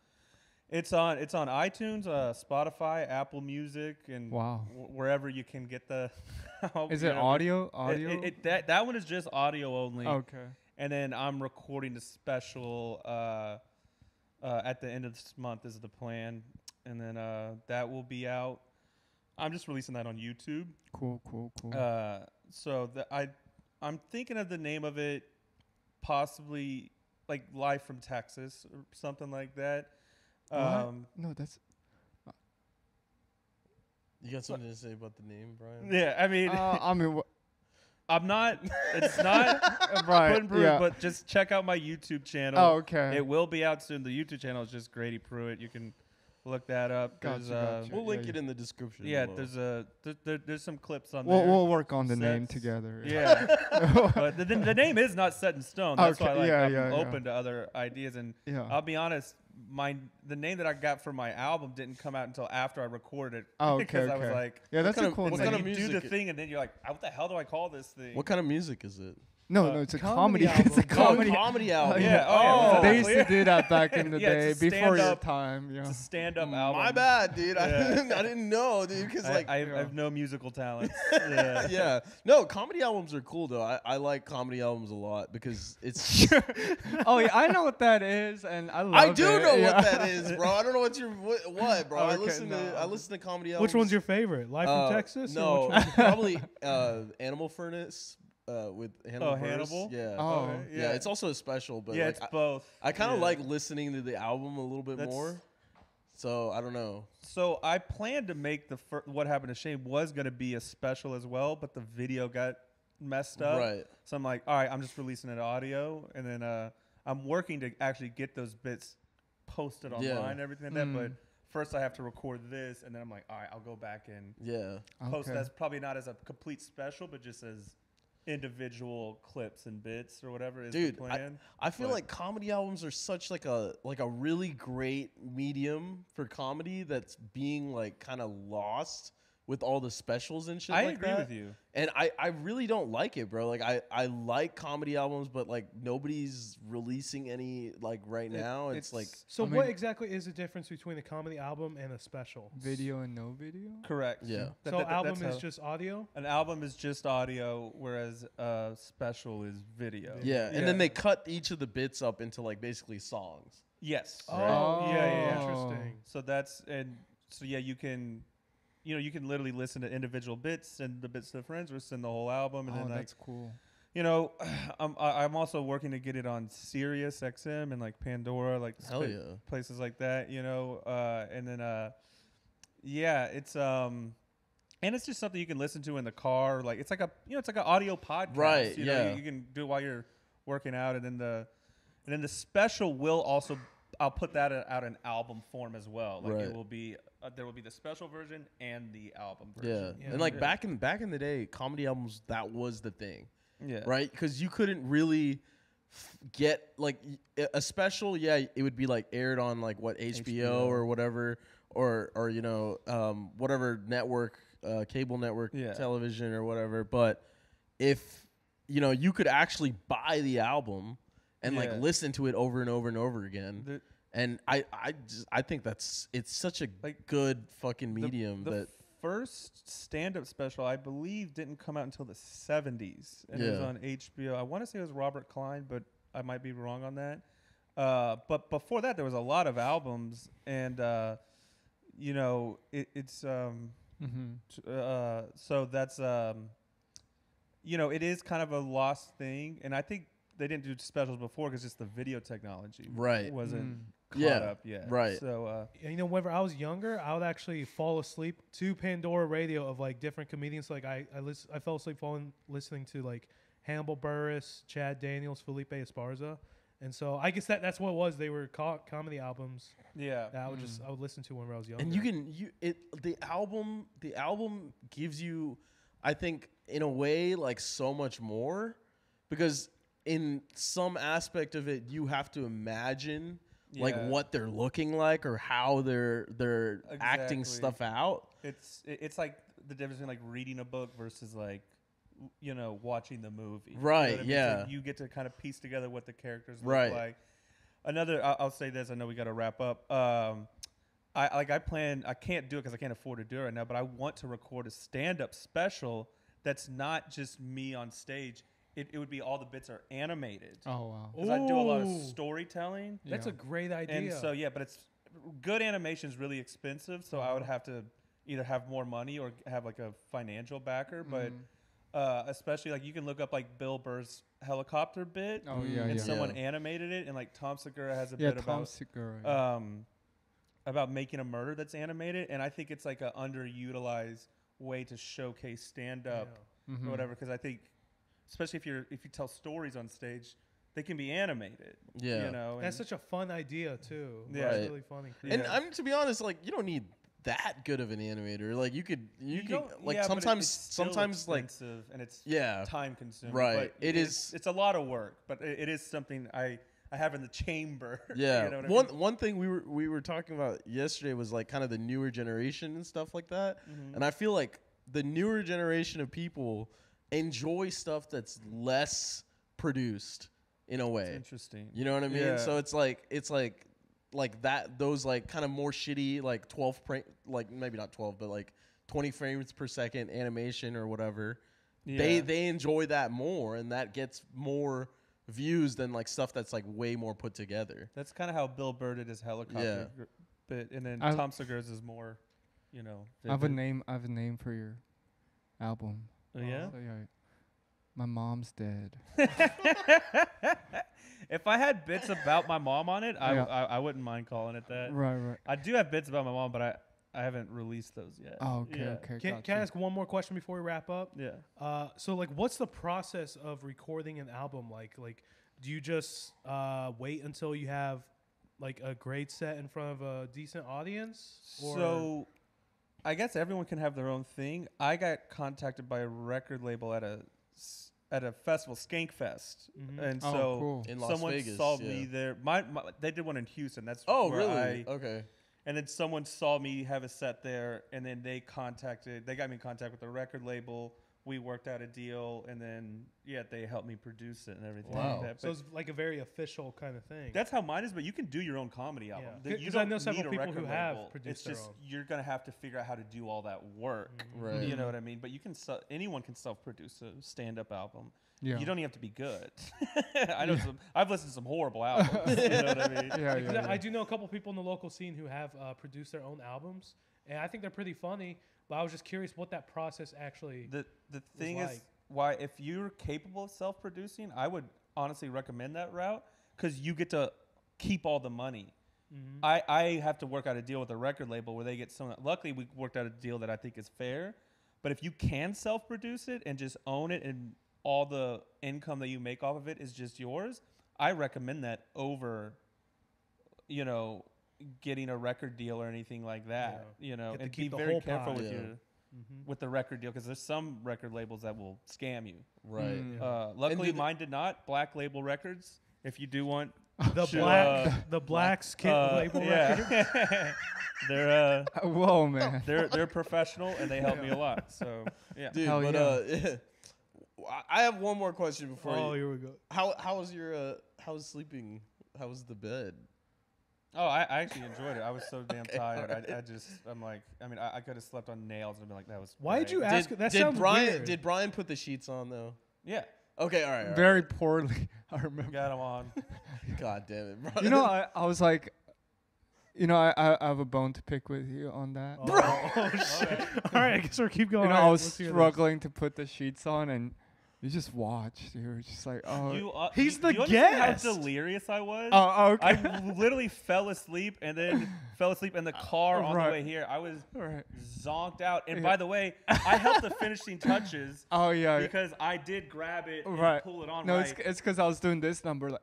It's on iTunes, Spotify, Apple Music, and Wow. wherever you can get the. Is you it know, audio? that one is just audio only. Okay. And then I'm recording the special at the end of this month is the plan, and then that will be out. I'm just releasing that on YouTube. Cool. So I'm thinking of the name of it, possibly like Live from Texas or something like that. No, that's. You got something to say about the name, Brian? Yeah, I mean, I mean, I'm not. It's not right. Put in Pruitt, Yeah. but just check out my YouTube channel. Oh, okay. It will be out soon. The YouTube channel is just Grady Prady. You can look that up. Gotcha. We'll link Yeah, it in the description. Yeah, below. there's some clips on there. We'll work on the name Sets. together. Yeah, but the name is not set in stone. That's Okay, why I'm yeah. open to other ideas. And Yeah. I'll be honest, the name that I got for my album didn't come out until after I recorded it. Oh, okay. Because I was like, yeah, that's kind a of- cool what name. kind like of you do the music- thing, and then you're like, what the hell do I call this thing? What kind of music is it? No, it's a comedy. comedy It's a album. comedy. Comedy album. Yeah, Oh, They used to do that back in the Yeah, day it's a before your stand-up- time. Yeah. It's a stand-up album. my bad, dude. Yeah. I didn't know, dude. Because like, I have no musical talents. Yeah. yeah, no, comedy albums are cool though. I like comedy albums a lot because it's. Oh yeah, I know what that is, and I love I do it. know Yeah. what that is, bro. I don't know what, bro. I Okay, listen no. to comedy albums. Which one's your favorite? Live from Texas? or No, which one's- probably Animal Furnace with Hannibal. Oh, Buress. Hannibal? Yeah. Oh. Okay, Yeah, it's also a special, but yeah, like, it's both. I kind of Yeah. like listening to the album a little bit That's- more. So I don't know. So I planned to make What Happened to Shame was going to be a special as well, but the video got messed up. Right. So I'm like, all right, I'm just releasing it audio, and then I'm working to actually get those bits posted online Yeah. and everything like that. But first I have to record this, and then I'm like, all right, I'll go back and Yeah. post Okay. that's probably not as a complete special, but just as individual clips and bits or whatever is Dude, the plan. I feel But- like comedy albums are such like a really great medium for comedy that's being like kind of lost with all the specials and shit I like agree that. with you. And I really don't like it, bro. Like I like comedy albums, but like nobody's releasing any like right now. It's like So I what mean- exactly is the difference between a comedy album and a special? Video and no video. Correct. Yeah. That- So that- album that's is how- just audio? An album is just audio, whereas a special is video. yeah. And then they cut each of the bits up into like basically songs. Yes. Oh, yeah. Interesting. So you can, you can literally listen to individual bits, send the bits to friends, or send the whole album, and Oh, then like that's cool. You know, I'm also working to get it on Sirius XM and like Pandora, like Hell yeah. places like that. You know, and then yeah, and it's just something you can listen to in the car. Like it's like it's like an audio podcast. Right, You know, yeah. you can do it while you're working out, and then the special will also. I'll put that out in album form as well. Like Right. it will be there will be the special version and the album Yeah. version. And like back in the day, comedy albums, that was the thing. Yeah. Right? Because you couldn't really get like a special. Yeah, it would be like aired on like what HBO or whatever, or whatever network, cable network, television or whatever. But if you could actually buy the album and like listen to it over and over and over again. And I think it's such a good fucking medium. The that first stand-up special, I believe, didn't come out until the 70s. And it was on HBO. I want to say it was Robert Klein, but I might be wrong on that. But before that, there was a lot of albums. And, it's... so that's... it is kind of a lost thing. And I think they didn't do specials before because just the video technology wasn't caught up yet. Right. So, whenever I was younger, I would actually fall asleep to Pandora radio of like different comedians. Like I fell asleep listening to like Hannibal Buress, Chad Daniels, Felipe Esparza. And so I guess that's what it was. They were comedy albums. Yeah. That I would listen to when I was younger. And the album gives you, I think, in a way, like so much more, because in some aspect of it, you have to imagine like what they're looking like or how they're acting stuff out. It's like the difference between like reading a book versus like watching the movie. Right. You know what I mean? Yeah. It's like you get to kind of piece together what the characters look like. Another, I'll say this. I know we got to wrap up. I can't do it because I can't afford to do it right now. But I want to record a stand-up special that's not just me on stage. It would be all the bits are animated. Oh, wow. Because I do a lot of storytelling. That's a great idea. And so, but it's good animation is really expensive. So I would have to either have more money or have like a financial backer. But especially like you can look up like Bill Burr's helicopter bit. Oh, yeah. And someone animated it. And like Tom Segura has a bit about making a murder that's animated. And I think it's like an underutilized way to showcase stand-up or whatever. Because I think... especially if you tell stories on stage, they can be animated. Yeah, that's such a fun idea too. Yeah, it's really funny. And I mean, to be honest, like you don't need that good of an animator. Like you could like sometimes like and it's time consuming. Right, but it's a lot of work, but it is something I have in the chamber. Yeah, one thing we were talking about yesterday was like kind of the newer generation and stuff like that, and I feel like the newer generation of people enjoy stuff that's less produced in a way. That's interesting. You know what I mean? So it's like that, those like kind of more shitty like 12 like maybe not 12 but like 20 frames per second animation or whatever. They enjoy that more, and that gets more views than like stuff that's like way more put together. That's kind of how Bill Burr did his helicopter bit, and then Tom Segura's is more, vivid. I have a name for your album. Oh, yeah? My mom's dead. If I had bits about my mom on it, I wouldn't mind calling it that. Right. I do have bits about my mom, but I haven't released those yet. Oh, okay. Can I ask one more question before we wrap up? Yeah. So like, what's the process of recording an album like? Like, do you just wait until you have like a great set in front of a decent audience? So I guess everyone can have their own thing. I got contacted by a record label at a festival, Skankfest, and so in Las someone Vegas, saw me there. They did one in Houston. That's really okay. And then someone saw me have a set there, and then they got me in contact with the record label. We worked out a deal, and then they helped me produce it and everything. Wow. Like that. So it's like a very official kind of thing. That's how mine is, but you can do your own comedy album. Because I know several people who have produced their own. You're gonna have to figure out how to do all that work. Right. You know what I mean? But you can anyone can self-produce a stand-up album. Yeah. You don't even have to be good. I know I've listened to some horrible albums. You know what I mean? Yeah. I do know a couple people in the local scene who have produced their own albums, and I think they're pretty funny. But I was just curious what that process actually. The thing is, why if you're capable of self-producing, I would honestly recommend that route because you get to keep all the money. Mm-hmm. I have to work out a deal with a record label where they get some. Luckily, we worked out a deal that I think is fair. But if you can self-produce it and just own it and all the income that you make off of it is just yours, I recommend that over, you know, getting a record deal or anything like that. Yeah. You know, Get to and be keep the very whole careful pie. with Yeah. your with the record deal because there's some record labels that will scam you. Right. Luckily, did- mine did not. Black Label Records. If you do want The black skin label record. yeah, they're Whoa, man. they're professional and they help me a lot. So yeah. Dude, Hell but I have one more question before Oh, you. here we go. How was your how was sleeping? How was the bed? Oh, I actually enjoyed it. I was so damn tired. I'm like, I mean, I could have slept on nails and been like, that was. Why did great. you ask? That sounds weird. Did Brian put the sheets on though? Yeah, Okay, all right. Very poorly, I remember. got them on. God damn it, Brian. You know, I was like, you know, I have a bone to pick with you on that. Oh, shit. All right, I guess we'll keep going. You know, All I right, was let's hear this. struggling to put the sheets on, and you just watched. You were just like, oh. He's you the understand guest. How delirious I was. Oh, okay. I literally fell asleep and then fell asleep in the car on Right. the way here. I was Right. zonked out. And Yeah. by the way, I helped the finishing touches Oh, yeah. because I did grab it and Right. pull it on No, right. it's because I was doing this number. Like,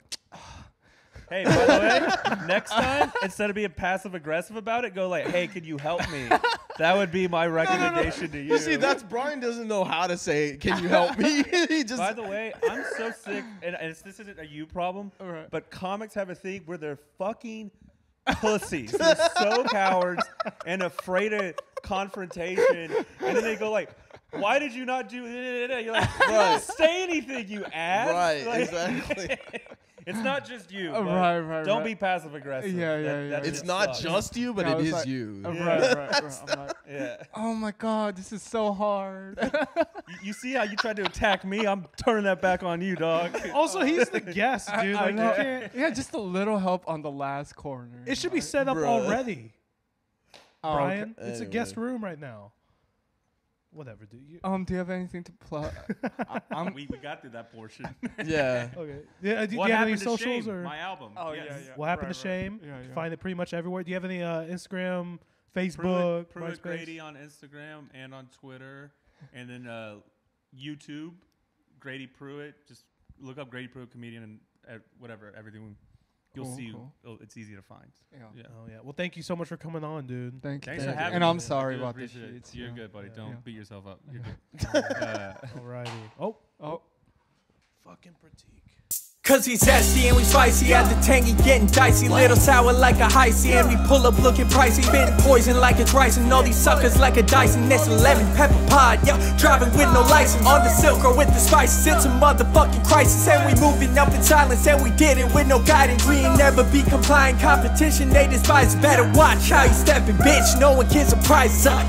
Hey, by the way, next time, instead of being passive aggressive about it, go like, hey, can you help me? That would be my recommendation to you. You see, that's Brian doesn't know how to say, "Can you help me?" He just. By the way, I'm so sick, and this isn't a you problem, Right. but comics have a thing where they're fucking pussies. They're so cowards and afraid of confrontation, and then they go like, why did you not do it? You're like, you didn't say anything, you ass. Right, Like, exactly. It's not just you. but Right, Don't right. be passive aggressive. Yeah, yeah. It's shit not sucks. just you, but No, it it's is like- you. Right. I'm like, Yeah. oh my God, this is so hard. You see how you tried to attack me? I'm turning that back on you, dog. Also, he's the guest, dude. I Like, you know. can't. Yeah, just a little help on the last corner. It should be right? set up Bruh. already, Oh, okay. Brian. It's a guest Anyway. room right now. Whatever, dude. Do you have anything to plug? We got through that portion. Yeah. Okay. Yeah. Do What you have any happened to socials Shame? or My album. Oh, Yes. yeah, yeah. what happened Right, to Shame? right. Yeah, yeah. Find it pretty much everywhere. Do you have any Instagram, Facebook, Pruitt MySpace? Grady on Instagram and on Twitter, and then YouTube, Grady Pruitt. Just look up Grady Pruitt comedian and whatever everything. You'll Cool, see. cool. It's easy to find. Yeah. Yeah. Oh yeah. Well, thank you so much for coming on, dude. Thank you. Thanks thank for you. having And me. I'm I sorry do about the appreciate it. sheets. You're yeah. good, buddy. Don't Yeah. beat yourself up. You're good. Alrighty. Oh, Oh. fucking critique. Cause he's zesty and we spicy at the tangy, getting dicey. Little sour like a Heisey, and we pull up looking pricey. Spitting poison like it's rice, and all these suckers like a Dyson. It's a lemon pepper pod, yeah. Driving with no license on the silk or with the spices. It's a motherfucking crisis, and we moving up in silence, and we did it with no guidance. We ain't never be compliant. Competition they despise. Better watch how you stepping, bitch. No one gives a prize up.